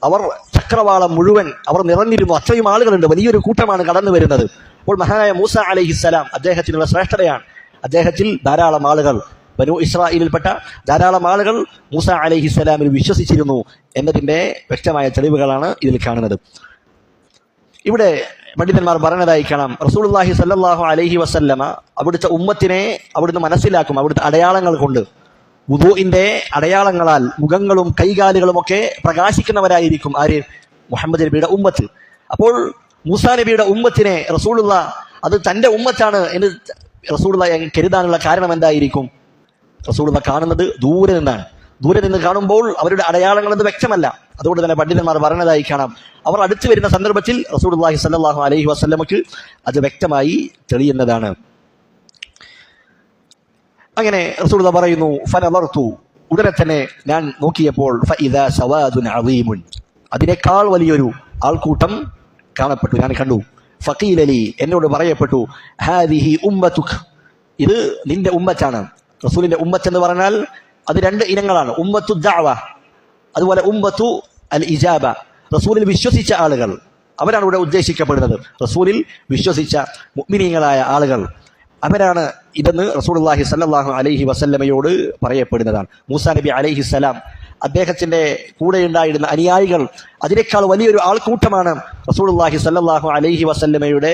അവർ ചക്രവാളം മുഴുവൻ അവർ നിറഞ്ഞിരുന്നു, അത്രയും ആളുകളുണ്ട്, വലിയൊരു കൂട്ടമാണ് കടന്നു വരുന്നത്. അപ്പോൾ മഹാനായ മൂസ അലൈഹിസ്സലാം അദ്ദേഹത്തിനുള്ള ശ്രേഷ്ഠതയാണ്. അദ്ദേഹത്തിൽ ധാരാളം ആളുകൾ, ബനൂ ഇസ്രായേലിൽപ്പെട്ട ധാരാളം ആളുകൾ മൂസ അലൈഹിസ്സലാമിൽ വിശ്വസിച്ചിരുന്നു എന്നതിന്റെ വ്യക്തമായ തെളിവുകളാണ് ഇതിൽ കാണുന്നത്. ഇവിടെ പണ്ഡിതന്മാർ പറഞ്ഞതായി കാണാം, റസൂലുള്ളാഹി സ്വല്ലല്ലാഹു അലൈഹി വസല്ലമ അവിടുത്തെ ഉമ്മത്തിനെ അവിടുന്ന് മനസ്സിലാക്കും അവിടുത്തെ അടയാളങ്ങൾ കൊണ്ട്. വുദൂഇന്റെ അടയാളങ്ങളാൽ മുഖങ്ങളും കൈകാലുകളും ഒക്കെ പ്രകാശിക്കുന്നവരായിരിക്കും ആര്? മുഹമ്മദ് നബിയുടെ ഉമ്മത്ത്. അപ്പോൾ മൂസാ നബിയുടെ ഉമ്മത്തിനെ റസൂലുള്ളാഹി അത് തന്റെ ഉമ്മത്താണ് എന്ന് റസൂലുള്ളാഹി കരുതാനുള്ള കാരണം എന്തായിരിക്കും? റസൂലുള്ളാഹി കാണുന്നത് ദൂരെ നിന്നാണ്. ദൂരെ നിന്ന് കാണുമ്പോൾ അവരുടെ അടയാളങ്ങൾ എന്ന് വ്യക്തമല്ല. അതുകൊണ്ട് തന്നെ പണ്ഡിതന്മാർ പറഞ്ഞതായി കാണാം, അവർ അടുത്ത് വരുന്ന സന്ദർഭത്തിൽ റസൂലുള്ളാഹി സ്വല്ലല്ലാഹു അലൈഹി വസല്ലമക്ക് അത് വ്യക്തമായി തെളിയുന്നതാണ്. അങ്ങനെ റസൂലുള്ളാഹി പറയുന്നു, ഫനദർതു, ഉടനെ തന്നെ ഞാൻ നോക്കിയപ്പോൾ, ഫഇദാ സവാദുൻ അദീമുൻ, അതിനേക്കാൾ വലിയൊരു ആൾക്കൂട്ടം കാണപ്പെട്ടു, ഞാൻ കണ്ടു. ഫഖീല ലി, എന്നോട് പറയപ്പെട്ടു, ഹാദിഹി ഉമ്മതുക്, ഇത് നിന്റെ ഉമ്മത്താണ്. റസൂലിന്റെ ഉമ്മത്ത് എന്ന് പറഞ്ഞാൽ അത് രണ്ട് ഇനങ്ങളാണ്. ഉമ്മത്തു ദഅവ, അതുപോലെ ഉമ്മത്തു അൽ ഇജാബ. റസൂലിൽ വിശ്വസിച്ച ആളുകൾ, അവരാണ് ഇവിടെ ഉദ്ദേശിക്കപ്പെടുന്നത്. റസൂലിൽ വിശ്വസിച്ച മുഅ്മിനീങ്ങളായ ആളുകൾ, അവരാണ് ഇതെന്ന് റസൂലുള്ളാഹി സ്വല്ലല്ലാഹു അലൈഹി വസല്ലമയോട് പറയപ്പെടുന്നതാണ്. മൂസാ നബി അലൈഹിസ്സലാം, അദ്ദേഹത്തിന്റെ കൂടെ ഉണ്ടായിരുന്ന അനുയായികൾ, അതിനേക്കാൾ വലിയൊരു ആൾക്കൂട്ടമാണ് റസൂലുള്ളാഹി സ്വല്ലല്ലാഹു അലൈഹി വസല്ലമയുടെ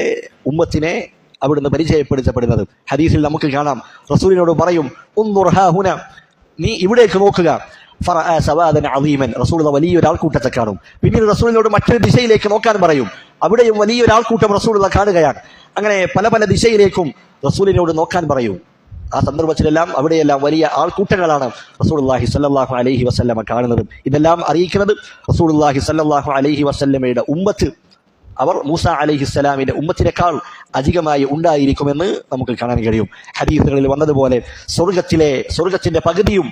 ഉമ്മത്തിനെ അവിടുന്ന് പരിചയപ്പെടുത്തപ്പെടുന്നത്. ഹദീസിൽ നമുക്ക് കാണാം, റസൂലിനോട് പറയും, ഉൻദുർ ഹാ ഹുന, നീ ഇവിടേക്ക് നോക്കുക. ഫറഅ സവാദൻ അളീമൻ, റസൂൽ വലിയൊരു ആൾക്കൂട്ടത്തെ കാണും. പിന്നീട് റസൂലിനോട് മറ്റൊരു ദിശയിലേക്ക് നോക്കാൻ പറയും, അവിടെയും വലിയൊരു ആൾക്കൂട്ടം റസൂൽ കാണുകയാണ്. അങ്ങനെ പല പല ദിശയിലേക്കും റസൂലിനോട് നോക്കാൻ പറയും. ആ സന്ദർഭത്തിലെല്ലാം അവിടെയെല്ലാം വലിയ ആൾക്കൂട്ടങ്ങളാണ് റസൂലുള്ളാഹി സ്വല്ലല്ലാഹു അലൈഹി വസല്ലമ കാണുന്നത്. ഇതെല്ലാം അറിയിക്കുന്നത് റസൂലുള്ളാഹി സ്വല്ലല്ലാഹു അലൈഹി വസല്ലമയുടെ ഉമ്മത്ത്, അവർ മൂസ അലൈഹിസ്സലാമിന്റെ ഉമ്മത്തിനേക്കാൾ അധികമായി ഉണ്ടായിരിക്കുമെന്ന് നമുക്ക് കാണാൻ കഴിയും. ഹദീസുകളിൽ വന്നതുപോലെ സ്വർഗത്തിന്റെ പകുതിയും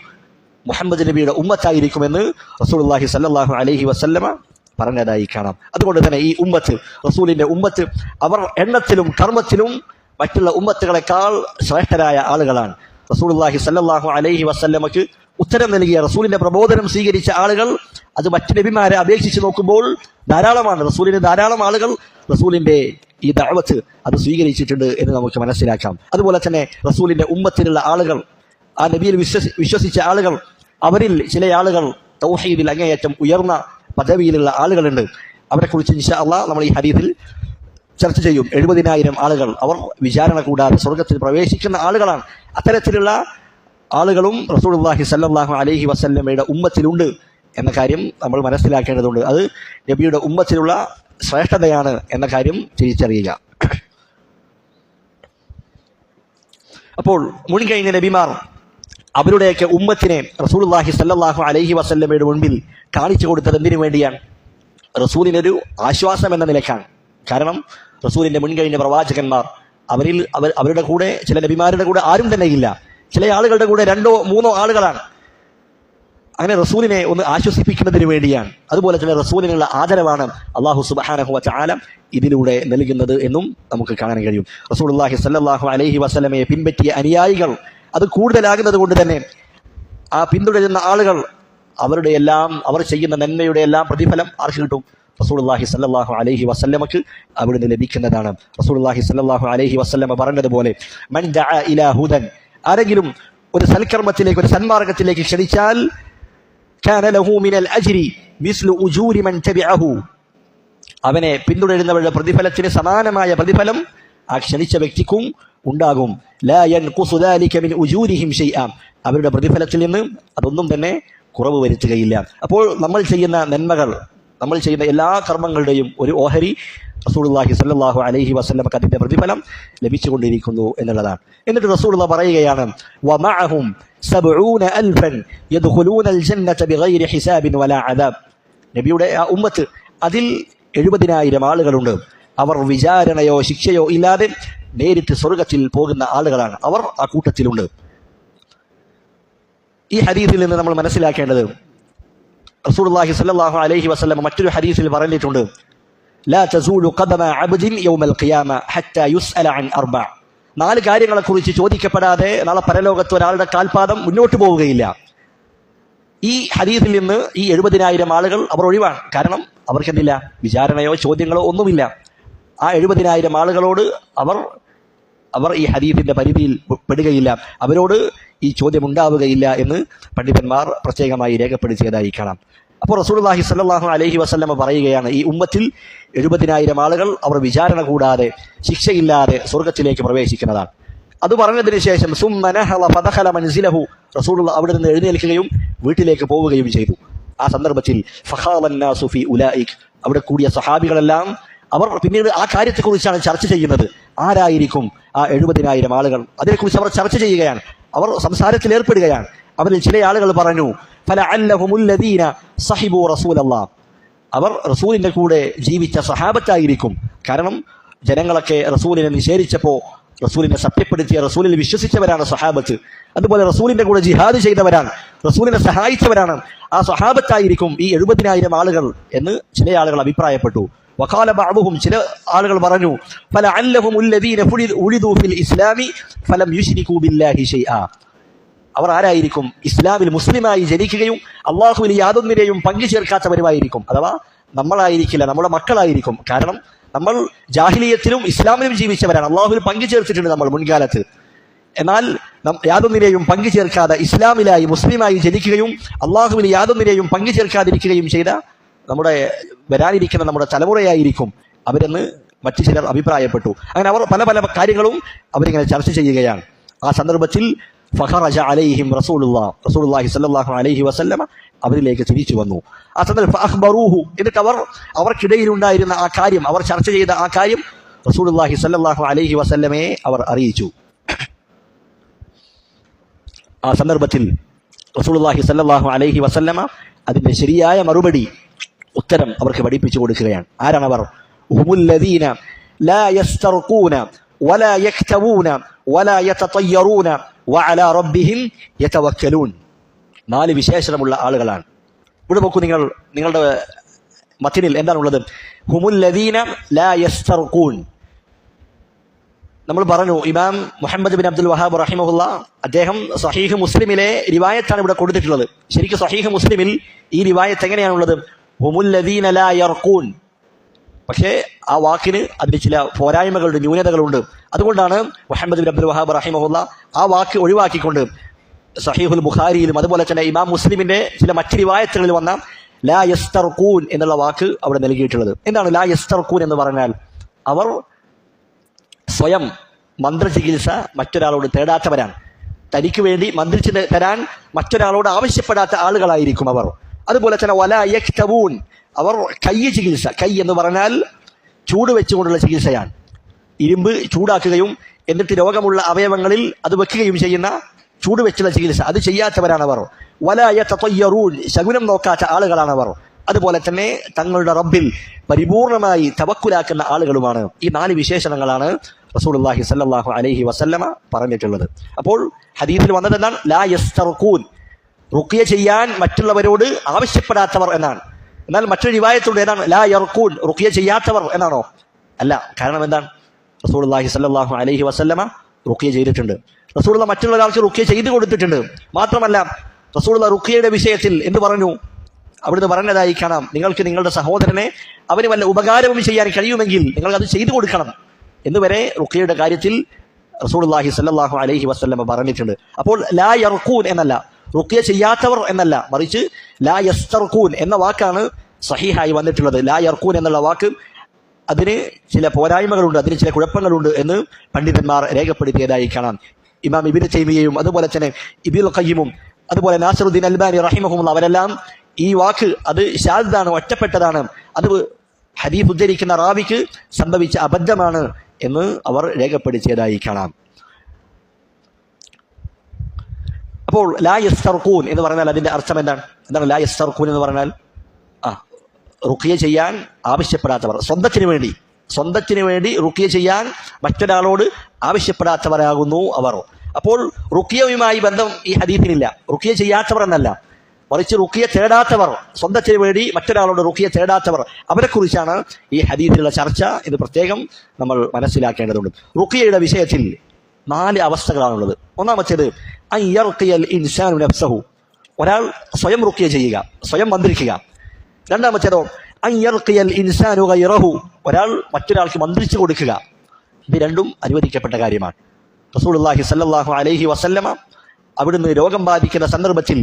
മുഹമ്മദ് നബിയുടെ ഉമ്മത്തായിരിക്കുമെന്ന് റസൂലുള്ളാഹി സ്വല്ലല്ലാഹു അലൈഹി വസല്ലമ പറഞ്ഞതായി കാണാം. അതുകൊണ്ട് തന്നെ ഈ ഉമ്മത്ത്, റസൂലിന്റെ ഉമ്മത്ത്, അവർ എണ്ണത്തിലും കർമ്മത്തിലും മറ്റുള്ള ഉമ്മത്തുകളെക്കാൾ ശ്രേഷ്ഠരായ ആളുകളാണ്. റസൂലുള്ളാഹി സ്വല്ലല്ലാഹു അലൈഹി വസല്ലമക്ക് ഉത്തരം നൽകിയ, റസൂലിന്റെ പ്രബോധനം സ്വീകരിച്ച ആളുകൾ അത് മറ്റു നബിമാരെ അപേക്ഷിച്ച് നോക്കുമ്പോൾ ധാരാളമാണ്. റസൂലിന് ധാരാളം ആളുകൾ റസൂലിന്റെ ഈ ദഅവത്ത് അത് സ്വീകരിച്ചിട്ടുണ്ട് എന്ന് നമുക്ക് മനസ്സിലാക്കാം. അതുപോലെ തന്നെ റസൂലിന്റെ ഉമ്മത്തിലുള്ള ആളുകൾ, ആ നബിയിൽ വിശ്വസിച്ച ആളുകൾ, അവരിൽ ചില ആളുകൾ തൗഹീദിൽ അങ്ങേയറ്റം ഉയർന്ന പദവിയിലുള്ള ആളുകളുണ്ട്. അവരെക്കുറിച്ച് ഇൻഷാ അല്ലാഹ് നമ്മൾ ഈ ഹദീസിൽ ചർച്ച ചെയ്യും. 70,000 ആളുകൾ, അവർ വിചാരണ കൂടാതെ സ്വർഗത്തിൽ പ്രവേശിക്കുന്ന ആളുകളാണ്. അത്തരത്തിലുള്ള ആളുകളും റസൂലുള്ളാഹി സ്വല്ലല്ലാഹു അലൈഹി വസല്ലമയുടെ ഉമ്മത്തിലുണ്ട് എന്ന കാര്യം നമ്മൾ മനസ്സിലാക്കേണ്ടതുണ്ട്. അത് നബിയുടെ ഉമ്മത്തിലുള്ള ശ്രേഷ്ഠതയാണ് എന്ന കാര്യം തിരിച്ചറിയുക. അപ്പോൾ മുൻകഴിഞ്ഞ നബിമാർ അവരുടെയൊക്കെ ഉമ്മത്തിനെ റസൂലുള്ളാഹി സ്വല്ലല്ലാഹു അലൈഹി വസല്ലമയുടെ മുൻപിൽ കാണിച്ചു കൊടുത്തത് എന്തിനു വേണ്ടിയാണ്? റസൂലിനൊരു ആശ്വാസം എന്ന നിലക്കാണ്. കാരണം റസൂലിന്റെ മുൻകഴിഞ്ഞ പ്രവാചകന്മാർ, അവരുടെ കൂടെ, ചില നബിമാരുടെ കൂടെ ആരും തന്നെ ഇല്ല. ചില ആളുകളുടെ കൂടെ 2 or 3 ആളുകളാണ്. അങ്ങനെ റസൂലിനെ ഒന്ന് ആശ്വസിപ്പിക്കുന്നതിന് വേണ്ടിയാണ്. അതുപോലെ തന്നെ റസൂലിനുള്ള ആദരവാണ് അല്ലാഹു സുബ്ഹാനഹു വ തആല ഇതിലൂടെ നൽകുന്നത് എന്നും നമുക്ക് കാണാൻ കഴിയും. റസൂലുള്ളാഹി സ്വല്ലല്ലാഹു അലൈഹി വസല്ലമയെ പിൻപറ്റിയ അനുയായികൾ അത് കൂടുതലാകുന്നത് കൊണ്ട് തന്നെ ആ പിന്തുടരുന്ന ആളുകൾ അവർ ചെയ്യുന്ന നന്മയുടെ എല്ലാം പ്രതിഫലം ആർക്ക് കിട്ടും? റസൂലുള്ളാഹി സ്വല്ലല്ലാഹു അലൈഹി വസല്ലമക്ക് അവിടുന്ന് ലഭിക്കുന്നതാണ്. റസൂലുള്ളാഹി സ്വല്ലല്ലാഹു അലൈഹി വസല്ലമ പറഞ്ഞതുപോലെ, മൻ ദഅ ഇലാ ഹുദൻ, ആരെങ്കിലും ഒരു സൽക്കർമ്മത്തിലേക്ക്, ഒരു സന്മാർഗത്തിലേക്ക് ക്ഷണിച്ചാൽ, കാന ലഹു മിനൽ അജ്രി മിസ്ലു ഉജൂരി മൻ തബിഅഹു, അവനെ പിന്തുടരുന്നവരുടെ പ്രതിഫലത്തിന് സമാനമായ പ്രതിഫലം ആ ക്ഷണിച്ച വ്യക്തിക്കും ഉണ്ടാകും. ലാ യൻഖുസു ദാലിക മിൻ ഉജൂരിഹിം ഷൈഅ, അവരുടെ പ്രതിഫലത്തിൽ നിന്ന് അതൊന്നും തന്നെ കുറവ് വരുത്തുകയില്ല. അപ്പോൾ നമ്മൾ ചെയ്യുന്ന നന്മകൾ, നമ്മൾ ചെയ്യുന്ന എല്ലാ കർമ്മങ്ങളുടെയും ഒരു ഓഹരി റസൂലുള്ളാഹി സ്വല്ലല്ലാഹു അലൈഹി വസല്ലമക്ക് അതിന്റെ പ്രതിഫലം ലഭിച്ചുകൊണ്ടിരിക്കുന്നു എന്നുള്ളതാണ്. എന്നിട്ട് റസൂലുള്ളാഹി പറയുകയാണ്, വമഅഹും 70,000 യദ്ഖുലൂനൽ ജന്നത ബിഗൈരി ഹിസാബിൻ വലാ അദാബ്, നബിയുടെ ആ ഉമ്മത്ത്, അതിൽ 70,000 ആളുകളുണ്ട്. അവർ വിചാരണയോ ശിക്ഷയോ ഇല്ലാതെ നേരിട്ട് സ്വർഗത്തിൽ പോകുന്ന ആളുകളാണ്. അവർ ആ കൂട്ടത്തിലുണ്ട്. ഈ ഹദീസിൽ നിന്ന് നമ്മൾ മനസ്സിലാക്കേണ്ടത്, റസൂലുള്ളാഹി സ്വല്ലല്ലാഹു അലൈഹി വസല്ലം മറ്റൊരു ഹദീസിൽ പറഞ്ഞിട്ടുണ്ട്, ലാ തസൂലു ഖദമ അബ്ദിൻ യൗമൽ ഖിയാമ ഹത്താ യുസ്അല അൻ 4. 4 കാര്യങ്ങളെക്കുറിച്ച് ചോദിക്കപ്പെടാതെ നാളെ പരലോകത്ത് ഒരാളുടെ കാൽപാദം മുന്നോട്ട് പോവുകയില്ല. ഈ ഹദീസിൽ നിന്ന് ഈ 70,000 ആളുകൾ അവർ ഒഴിവാണ്. കാരണം അവർക്കെന്തില്ല? വിചാരണയോ ചോദ്യങ്ങളോ ഒന്നുമില്ല. ആ 70,000 ആളുകളോട് അവർ ഈ ഹദീസിന്റെ പരിധിയിൽ പെടുകയില്ല, അവരോട് ഈ ചോദ്യം ഉണ്ടാവുകയില്ല എന്ന് പണ്ഡിതന്മാർ പ്രത്യേകമായി രേഖപ്പെടുത്തിയതായി കാണാം. അപ്പോൾ റസൂലുള്ളാഹി സ്വല്ലല്ലാഹു അലൈഹി വസല്ലമ പറയുകയാണ്, ഈ ഉമ്മത്തിൽ 70,000 ആളുകൾ അവർ വിചാരണ കൂടാതെ, ശിക്ഷയില്ലാതെ സ്വർഗത്തിലേക്ക് പ്രവേശിക്കുന്നതാണ്. അത് പറഞ്ഞതിന് ശേഷം സുമ്മ നഹള ഫദഖല മൻസിലഹു, റസൂലുള്ളാഹി അവിടെ നിന്ന് എഴുന്നേൽക്കുകയും വീട്ടിലേക്ക് പോവുകയും ചെയ്തു. ആ സന്ദർഭത്തിൽ ഫഖാലൻ നാസു ഫീ ഉലൈക്, അവിടെ കൂടിയ സഹാബികളെല്ലാം അവർ പിന്നീട് ആ കാര്യത്തെക്കുറിച്ചാണ് ചർച്ച ചെയ്യുന്നത്. ആരായിരിക്കും ആ 70,000 ആളുകൾ? അതിനെക്കുറിച്ച് അവർ ചർച്ച ചെയ്യുകയാണ്, അവർ സംസാരത്തിൽ ഏർപ്പെടുകയാണ്. അവരിൽ ചില ആളുകൾ പറഞ്ഞു, ഫലഅല്ലഹുമുല്ലദീന സഹിബു റസൂലല്ലാഹ്, അവർ റസൂലിന്റെ കൂടെ ജീവിച്ച സഹാബത്തായിരിക്കും. കാരണം ജനങ്ങളൊക്കെ റസൂലിനെ നിഷേധിച്ചപ്പോൾ റസൂലിനെ സത്യപ്പെടുത്തിയ, റസൂലിൽ വിശ്വസിച്ചവരാണ് സഹാബത്ത്. അതുപോലെ റസൂലിന്റെ കൂടെ ജിഹാദ് ചെയ്തവരാണ്, റസൂലിനെ സഹായിച്ചവരാണ്. ആ സഹാബത്തായിരിക്കും ഈ 70,000 ആളുകൾ എന്ന് ചില ആളുകൾ അഭിപ്രായപ്പെട്ടു. വഖാല ബഅദുഹും, ചില ആളുകൾ പറഞ്ഞു, ഫലഅല്ലഹുമുല്ലദീന ഉലിദു ഫിൽ ഇസ്ലാമി ഫലം യുശ്രികൂ ബില്ലാഹി ഷൈആ, അവർ ആരായിരിക്കും? ഇസ്ലാമിൽ മുസ്ലിമായി ജനിക്കുകയും അള്ളാഹുവിൽ യാതൊന്നിനെയും പങ്കു ചേർക്കാത്തവരുമായിരിക്കും. അഥവാ നമ്മളായിരിക്കില്ല, നമ്മുടെ മക്കളായിരിക്കും. കാരണം നമ്മൾ ജാഹിലിയത്തിലും ഇസ്ലാമിലും ജീവിച്ചവരാണ്. അള്ളാഹുവിൽ പങ്കു ചേർത്തിട്ടുണ്ട് നമ്മൾ മുൻകാലത്ത്. എന്നാൽ യാതൊന്നിനെയും പങ്കു ചേർക്കാതെ ഇസ്ലാമിലായി മുസ്ലിമായി ജനിക്കുകയും അള്ളാഹുവിൽ യാതൊന്നിനെയും പങ്കു ചേർക്കാതിരിക്കുകയും ചെയ്ത വരാനിരിക്കുന്ന നമ്മുടെ തലമുറയായിരിക്കും അവരെന്ന് മറ്റു ചിലർ അഭിപ്രായപ്പെട്ടു. അങ്ങനെ അവർ പല പല കാര്യങ്ങളും അവരിങ്ങനെ ചർച്ച ചെയ്യുകയാണ്. ആ സന്ദർഭത്തിൽ ഫഖറജ അലൈഹിം റസൂലുള്ളാഹി സ്വല്ലല്ലാഹു അലൈഹി വസല്ലമ അവരിലേക്ക് തിരിച്ചു വന്നു. ആ സന്ദർഭത്തിൽ ഫഅഖ്ബറൂഹു, എന്നിട്ട് അവർക്കിടയിലുണ്ടായിരുന്ന ആ കാര്യം, അവർ ചർച്ച ചെയ്ത ആ കാര്യം റസൂലുള്ളാഹി സ്വല്ലല്ലാഹു അലൈഹി വസല്ലമയെ അവർ അറിയിച്ചു. ആ സന്ദർഭത്തിൽ റസൂലുള്ളാഹി സ്വല്ലല്ലാഹു അലൈഹി വസല്ലമ അതിന്റെ ശരിയായ മറുപടി, ഉത്തരം അവർക്ക് പഠിപ്പിച്ചു കൊടുക്കുകയാണ്. ആരാണവർ? ഹുമുല്ലദീന ലാ യസ്തർഖൂന വലാ യക്തവൂന വലാ യതതയ്യറൂന വഅലാ റബ്ബിഹിം യതവക്കലൂൻ. 4 വിശേഷണമുള്ള ആളുകളാണ്. ഇവിടെ നോക്കൂ, നിങ്ങളുടെ മത്തിനിൽ എന്താണുള്ളത്? ഹുമുല്ലദീന ലാ യസ്തർഖൂൻ. നമ്മൾ പറഞ്ഞു, ഇമാം മുഹമ്മദ് ബിൻ അബ്ദുൽ വഹാബ് റഹിമഹുല്ല അദ്ദേഹം സഹീഹ് മുസ്ലിമിലെ റിവായത്താണ് ഇവിടെ കൊടുത്തിട്ടുള്ളത്. ശരിക്കും സഹീഹ് മുസ്ലിമിൽ ഈ റിവായത്ത് എങ്ങനെയാണുള്ളത്? ഹുമുല്ലദീന ലാ യർഖൂൻ. പക്ഷേ ആ വാക്കിന് അതിന് ചില പോരായ്മകളുണ്ട്, ന്യൂനതകളുണ്ട്. അതുകൊണ്ടാണ് മുഹമ്മദ് ബിൻ അബ്ദുൽ വഹാബ് റഹിമഹുല്ല ആ വാക്ക് ഒഴിവാക്കിക്കൊണ്ട് സഹീഹുൽ ബുഖാരിയിലും അതുപോലെ തന്നെ ഇമാം മുസ്ലിമിന്റെ ചില മറ്റ് റിവായത്തുകളിൽ വന്ന ലാ യസ്തർഖൂൻ എന്നുള്ള വാക്ക് അവിടെ നൽകിയിട്ടുള്ളത്. എന്താണ് ലാ യസ്തർഖൂൻ എന്ന് പറഞ്ഞാൽ? അവർ സ്വയം മന്ത്രചികിത്സ മറ്റൊരാളോട് തേടാത്തവരാണ്. തനിക്ക് വേണ്ടി മന്ത്രിച്ച് തരാൻ മറ്റൊരാളോട് ആവശ്യപ്പെടാത്ത ആളുകളായിരിക്കും അവർ. അതുപോലെ തന്നെ വലാ യക്തവൂൻ, അവർ കൈ ചികിത്സ, കൈ എന്ന് പറഞ്ഞാൽ ചൂട് വെച്ചുകൊണ്ടുള്ള ചികിത്സയാണ്. ഇരുമ്പ് ചൂടാക്കുകയും എന്നിട്ട് രോഗമുള്ള അവയവങ്ങളിൽ അത് വെക്കുകയും ചെയ്യുന്ന ചൂട് വെച്ചുള്ള ചികിത്സ, അത് ചെയ്യാത്തവരാണവർ. വലാ യതതയ്യറൂൻ, ശകുനം നോക്കാത്ത ആളുകളാണവർ. അതുപോലെ തന്നെ തങ്ങളുടെ റബ്ബിൽ പരിപൂർണമായി തവക്കുലാക്കുന്ന ആളുകളുമാണ്. ഈ 4 വിശേഷണങ്ങളാണ് റസൂലുള്ളാഹി സ്വല്ലല്ലാഹു അലൈഹി വസല്ലമ പറഞ്ഞിട്ടുള്ളത്. അപ്പോൾ ഹദീസിൽ വന്നത് എന്താണ്? ലാ യസ്തർഖൂൻ, റുഖ്യ ചെയ്യാൻ മറ്റുള്ളവരോട് ആവശ്യപ്പെടാത്തവർ എന്നാണ്. എന്നാൽ മറ്റൊരു റിവായത്തുണ്ട്, ഏതാണ്? ലാ യർഖൂൻ, റുഖ്യ ചെയ്യാത്തവർ എന്നാണോ? അല്ല. കാരണം എന്താണ്? റസൂലുള്ളാഹി സ്വല്ലല്ലാഹു അലൈഹി വസല്ലമ റുഖ്യ ചെയ്തിട്ടുണ്ട്. റസൂലുള്ള മറ്റുള്ള ഒരാൾക്ക് റുഖ്യ ചെയ്തു കൊടുത്തിട്ടുണ്ട്. മാത്രമല്ല റസൂലുള്ള റുഖ്യയുടെ വിഷയത്തിൽ എന്ത് പറഞ്ഞു? അവിടുന്ന് പറഞ്ഞതായി കാണാം, നിങ്ങൾക്ക് നിങ്ങളുടെ സഹോദരനെ അവന് വല്ല ഉപകാരവും ചെയ്യാൻ കഴിയുമെങ്കിൽ നിങ്ങൾ അത് ചെയ്തു കൊടുക്കണം എന്നുവരെ റുഖ്യയുടെ കാര്യത്തിൽ റസൂലുള്ളാഹി സ്വല്ലല്ലാഹു അലൈഹി വസല്ലമ പറഞ്ഞിട്ടുണ്ട്. അപ്പോൾ ലാ യർഖൂൻ എന്നല്ല, റുഖ്യ ചെയ്യാത്തവർ എന്നല്ല, മറിച്ച് ലാ യസ്തർഖൂൻ എന്ന വാക്കാണ് സഹീഹായി വന്നിട്ടുള്ളത്. ലാ യർഖൂൻ എന്നുള്ള വാക്ക് അതിന് ചില പോരായ്മകളുണ്ട്, അതിന് ചില കുഴപ്പങ്ങളുണ്ട് എന്ന് പണ്ഡിതന്മാർ രേഖപ്പെടുത്തിയതായി കാണാം. ഇമാം ഇബ്നു തൈമിയ്യയും അതുപോലെ തന്നെ ഇബ്നുൽ ഖയ്യിമും അതുപോലെ നാസിറുദ്ദീൻ അൽബാനി റഹിമഹുമുള്ള അവരെല്ലാം ഈ വാക്ക് അത് ശാദാണ്, ഒറ്റപ്പെട്ടതാണ്, അത് ഹദീസ് ഉദ്ധരിക്കുന്ന റാവിക്ക് സംഭവിച്ച അബദ്ധമാണ് എന്ന് അവർ രേഖപ്പെടുത്തിയതായി കാണാം. അപ്പോൾ ലാ യസ്തർഖൂൻ എന്ന് പറഞ്ഞാൽ അതിന്റെ അർത്ഥം എന്താണ്? ലാ യസ്തർഖൂൻ എന്ന് പറഞ്ഞാൽ റുഖ്യ ചെയ്യാൻ ആവശ്യപ്പെടാത്തവർ, സ്വന്തത്തിന് വേണ്ടി റുഖ്യ ചെയ്യാൻ മറ്റൊരാളോട് ആവശ്യപ്പെടാത്തവരാകുന്നു അവർ. അപ്പോൾ റുഖ്യയുമായി ബന്ധം ഈ ഹദീസിനില്ല. റുഖ്യ ചെയ്യാത്തവർ എന്നല്ല, മറിച്ച് റുഖ്യ തേടാത്തവർ, സ്വന്തത്തിന് വേണ്ടി മറ്റൊരാളോട് റുഖ്യ തേടാത്തവർ, അവരെക്കുറിച്ചാണ് ഈ ഹദീസിലുള്ള ചർച്ച. ഇത് പ്രത്യേകം നമ്മൾ മനസ്സിലാക്കേണ്ടതുണ്ട്. റുഖ്യയുടെ വിഷയത്തിൽ 4 അവസ്ഥകളാണുള്ളത്. ഒന്നാമത്തേത് അൻ യർഖിയൽ ഇൻസാനു നഫ്സഹു, ഒരാൾ സ്വയം റുഖ്യ ചെയ്യുക, സ്വയം മന്ത്രിക്കുക. രണ്ടാമത്തേതോ അൻ യർഖിയൽ ഇൻസാനു ഗൈറഹു, ഒരാൾ മറ്റൊരാൾക്ക് മന്ത്രിച്ചു കൊടുക്കുക. ഇത് രണ്ടും അനുവദിക്കപ്പെട്ട കാര്യമാണ്. റസൂലുള്ളാഹി സ്വല്ലല്ലാഹു അലൈഹി വസല്ലമ അവിടുന്ന് രോഗം ബാധിക്കുന്ന സന്ദർഭത്തിൽ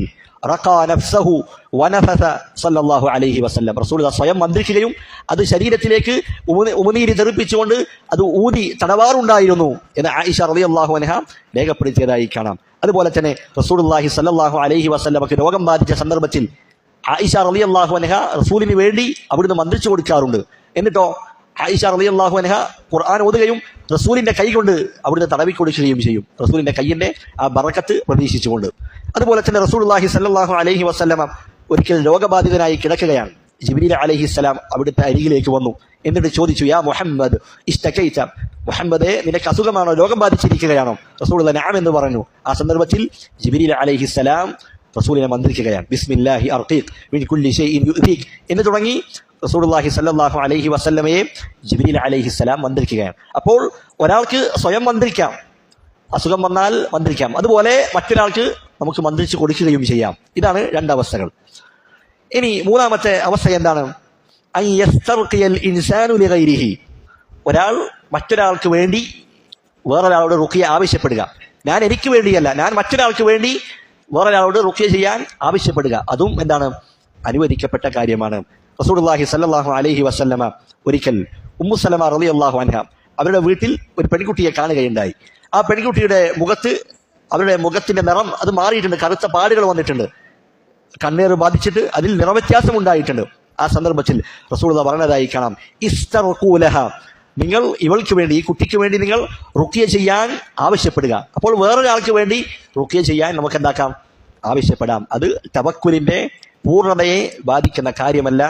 റഖാ നഫ്സഹു വനഫസ സ്വല്ലല്ലാഹു അലൈഹി വസല്ലം, റസൂലുള്ളാഹി സ്വയം മന്ത്രിക്കുകയും അത് ശരീരത്തിലേക്ക് ഉമിനീര് തെറിപ്പിച്ചുകൊണ്ട് അത് ഊതി തടവാറുണ്ടായിരുന്നു എന്ന് ആയിഷ റളിയല്ലാഹു അൻഹ രേഖപ്പെടുത്തിയതായി കാണാം. അതുപോലെ തന്നെ റസൂലുള്ളാഹി സ്വല്ലല്ലാഹു അലൈഹി വസല്ലമക്ക് രോഗം ബാധിച്ച സന്ദർഭത്തിൽ ആയിഷ റളിയല്ലാഹു അൻഹ റസൂലിന് വേണ്ടി അവിടുന്ന് മന്ത്രിച്ചു കൊടുക്കാറുണ്ട്. എന്നിട്ടോ ആയിഷ റളിയല്ലാഹു അൻഹ ഖുർആൻ ഓതുകയും റസൂലിന്റെ കൈ കൊണ്ട് അവിടുന്ന് തടവി കൊടുക്കുകയും ചെയ്യും, റസൂലിന്റെ കൈയിന്റെ ആ ബറക്കത്ത് പ്രതീക്ഷിച്ചുകൊണ്ട്. അതുപോലെ തന്നെ റസൂലുള്ളാഹി സ്വല്ലല്ലാഹു അലൈഹി വസല്ലമ ഒരിക്കൽ രോഗബാധിതനായി കിടക്കുകയാണ്. ജിബ്രീൽ അലൈഹിസ്സലാം അവിടുത്തെ അരികിലേക്ക് വന്നു. എന്നിട്ട് ചോദിച്ചു, യാ മുഹമ്മദ് ഇഷ്തകൈത, മുഹമ്മദേ നിനക്ക് അസുഖമാണോ, രോഗം ബാധിച്ചിരിക്കുകയാണോ? റസൂലുള്ളാഹി നഅം എന്ന് പറഞ്ഞു. ആ സന്ദർഭത്തിൽ ജിബ്രീൽ അലൈഹിസ്സലാം റസൂലിനെ മന്ത്രിക്കുകയാണ്. ബിസ്മില്ലാഹി അർഖീഖ് മിൻ കുല്ലി ഷൈഇൻ യുഅ്ദീക് എന്ന് തുടങ്ങി റസൂലുള്ളാഹി സ്വല്ലല്ലാഹു അലൈഹി വസല്ലമയെ ജിബ്രീൽ അലൈഹിസ്സലാം മന്ത്രിക്കുകയാണ്. അപ്പോൾ ഒരാൾക്ക് സ്വയം മന്ത്രിക്കാം, അസുഖം വന്നാൽ മന്ത്രിക്കാം. അതുപോലെ മറ്റൊരാൾക്ക് നമുക്ക് മന്ത്രിച്ച് കൊടുക്കുകയും ചെയ്യാം. ഇതാണ് രണ്ടവസ്ഥകൾ. ഇനി മൂന്നാമത്തെ അവസ്ഥ എന്താണ്? അൻ യസ്തർഖിയൽ ഇൻസാനു ലിഗൈരിഹി, ഒരാൾ മറ്റൊരാൾക്ക് വേണ്ടി വേറൊരാളോട് റുഖിയ ആവശ്യപ്പെടുക. ഞാൻ എനിക്ക് വേണ്ടിയല്ല, ഞാൻ മറ്റൊരാൾക്ക് വേണ്ടി വേറൊരാളോട് റുഖിയ ചെയ്യാൻ ആവശ്യപ്പെടുക. അതും എന്താണ്? അനുവദിക്കപ്പെട്ട കാര്യമാണ്. റസൂലുള്ളാഹി സ്വല്ലല്ലാഹു അലൈഹി വസല്ലമ ഒരിക്കൽ ഉമ്മു സലമ റളിയല്ലാഹു അൻഹ അവരുടെ വീട്ടിൽ ഒരു പെൺകുട്ടിയെ കാണുകയുണ്ടായി. ആ പെൺകുട്ടിയുടെ അവരുടെ മുഖത്തിന്റെ നിറം അത് മാറിയിട്ടുണ്ട്, കറുത്ത പാടുകൾ വന്നിട്ടുണ്ട്, കണ്ണീർ ബാധിച്ചിട്ട് അതിൽ നിറവ്യത്യാസം ഉണ്ടായിട്ടുണ്ട്. ആ സന്ദർഭത്തിൽ റസൂലുള്ളാഹി പറഞ്ഞതായി കാണാം, ഇസ്തർഖൂലഹ, നിങ്ങൾ ഇവൾക്ക് വേണ്ടി, ഈ കുട്ടിക്ക് വേണ്ടി നിങ്ങൾ റുഖിയ ചെയ്യാൻ ആവശ്യപ്പെടുക. അപ്പോൾ വേറൊരാൾക്ക് വേണ്ടി റുഖിയ ചെയ്യാൻ നമുക്ക് എന്താക്കാം? ആവശ്യപ്പെടാം. അത് തവക്കുലിന്റെ പൂർണ്ണതയെ ബാധിക്കുന്ന കാര്യമല്ല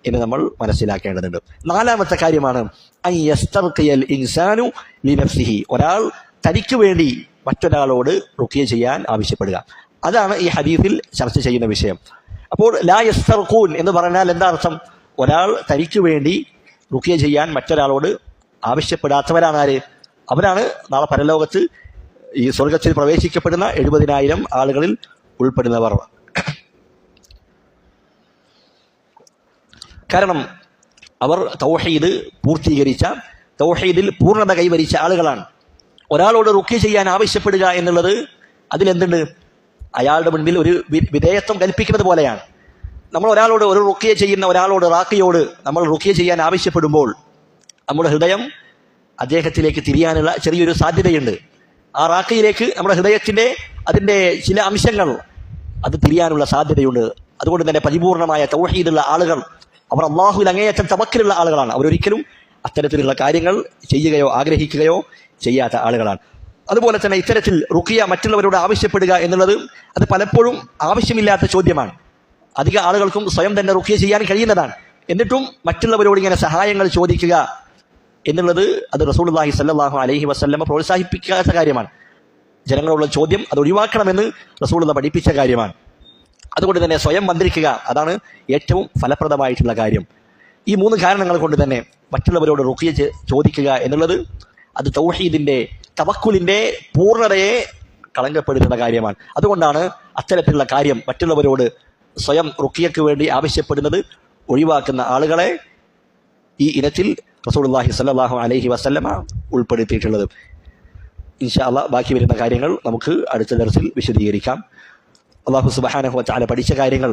എന്ന് നമ്മൾ മനസ്സിലാക്കേണ്ടതുണ്ട്. നാലാമത്തെ കാര്യമാണ് അൻ യസ്തർഖിയൽ ഇൻസാനു ലിനഫ്സിഹി, ഒരാൾ തനിക്ക് വേണ്ടി മറ്റൊരാളോട് റുഖിയ ചെയ്യാൻ ആവശ്യപ്പെടുക. അതാണ് ഈ ഹദീസിൽ ചർച്ച ചെയ്യുന്ന വിഷയം. അപ്പോൾ ലാ യസ്തർഖൂൻ എന്ന് പറഞ്ഞാൽ എന്താ അർത്ഥം? ഒരാൾ തനിക്ക് വേണ്ടി റുഖിയ ചെയ്യാൻ മറ്റൊരാളോട് ആവശ്യപ്പെടാത്തവരാണ് ആര്? അവരാണ് നാളെ പരലോകത്ത് ഈ സ്വർഗത്തിൽ പ്രവേശിക്കപ്പെടുന്ന 70,000 ആളുകളിൽ ഉൾപ്പെടുന്നവർ. കാരണം അവർ തൗഹീദ് പൂർത്തീകരിച്ച, തൗഹീദിൽ പൂർണ്ണത കൈവരിച്ച ആളുകളാണ്. ഒരാളോട് റുഖിയ ചെയ്യാൻ ആവശ്യപ്പെടുക എന്നുള്ളത് അതിലെന്തുണ്ട്? അയാളുടെ മുൻപിൽ ഒരു വിധേയത്വം കൽപ്പിക്കുന്നത് പോലെയാണ്. നമ്മൾ ഒരാളോട്, ഒരു റുഖിയ ചെയ്യുന്ന ഒരാളോട്, റാഖിയോട് നമ്മൾ റുഖിയ ചെയ്യാൻ ആവശ്യപ്പെടുമ്പോൾ നമ്മുടെ ഹൃദയം അദ്ദേഹത്തിലേക്ക് തിരിയാനുള്ള ചെറിയൊരു സാധ്യതയുണ്ട്. ആ റാഖിയിലേക്ക് നമ്മുടെ ഹൃദയത്തിന്റെ അതിന്റെ ചില അംശങ്ങൾ അത് തിരിയാനുള്ള സാധ്യതയുണ്ട്. അതുകൊണ്ട് തന്നെ പരിപൂർണമായ തൗഹീദുള്ള ആളുകൾ, അവർ അള്ളാഹുവിൽ അങ്ങേയറ്റം തവക്കലുള്ള ആളുകളാണ്. അവരൊരിക്കലും അത്തരത്തിലുള്ള കാര്യങ്ങൾ ചെയ്യുകയോ ആഗ്രഹിക്കുകയോ ചെയ്യാത്ത ആളുകളാണ്. അതുപോലെ തന്നെ ഇത്തരത്തിൽ റുഖിയ മറ്റുള്ളവരോട് ആവശ്യപ്പെടുക എന്നുള്ളത് അത് പലപ്പോഴും ആവശ്യമില്ലാത്ത ചോദ്യമാണ്. അധിക ആളുകൾക്കും സ്വയം തന്നെ റുഖിയ ചെയ്യാൻ കഴിയുന്നതാണ്. എന്നിട്ടും മറ്റുള്ളവരോട് ഇങ്ങനെ സഹായങ്ങൾ ചോദിക്കുക എന്നുള്ളത് അത് റസൂലുള്ളാഹി സ്വല്ലല്ലാഹു അലൈഹി വസല്ലമ പ്രോത്സാഹിപ്പിക്കാത്ത കാര്യമാണ്. ജനങ്ങളുള്ള ചോദ്യം അത് ഒഴിവാക്കണമെന്ന് റസൂലുള്ളാഹി പഠിപ്പിച്ച കാര്യമാണ്. അതുകൊണ്ട് തന്നെ സ്വയം മന്ത്രിക്കുക, അതാണ് ഏറ്റവും ഫലപ്രദമായിട്ടുള്ള കാര്യം. ഈ 3 കാരണങ്ങൾ കൊണ്ട് തന്നെ മറ്റുള്ളവരോട് റുഖിയ ചോദിക്കുക എന്നുള്ളത് അത് തൗഹീദിന്റെ, തവക്കുലിന്റെ പൂർണ്ണതയെ കളങ്കപ്പെടുത്തുന്ന കാര്യമാണ്. അതുകൊണ്ടാണ് അത്തരത്തിലുള്ള കാര്യം മറ്റുള്ളവരോട് സ്വയം റുഖിയക്ക് വേണ്ടി ആവശ്യപ്പെടുന്നത് ഒഴിവാക്കുന്ന ആളുകളെ ഈ ഇനത്തിൽ റസൂലുള്ളാഹി സ്വല്ലല്ലാഹു അലൈഹി വസല്ലമ ഉൾപ്പെടുത്തിയിട്ടുള്ളത്. ഇൻഷാ അല്ലാഹ് ബാക്കി വരുന്ന കാര്യങ്ങൾ നമുക്ക് അടുത്ത ദർസിൽ വിശദീകരിക്കാം. അല്ലാഹു സുബ്ഹാനഹു വ തആല പഠിച്ച കാര്യങ്ങൾ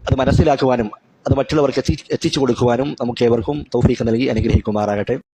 അത് മനസ്സിലാക്കുവാനും അത് മറ്റുള്ളവർക്ക് എത്തിച്ചു കൊടുക്കുവാനും നമുക്ക് ഏവർക്കും തൗഫീഖ് നൽകി അനുഗ്രഹിക്കുമാറാകട്ടെ.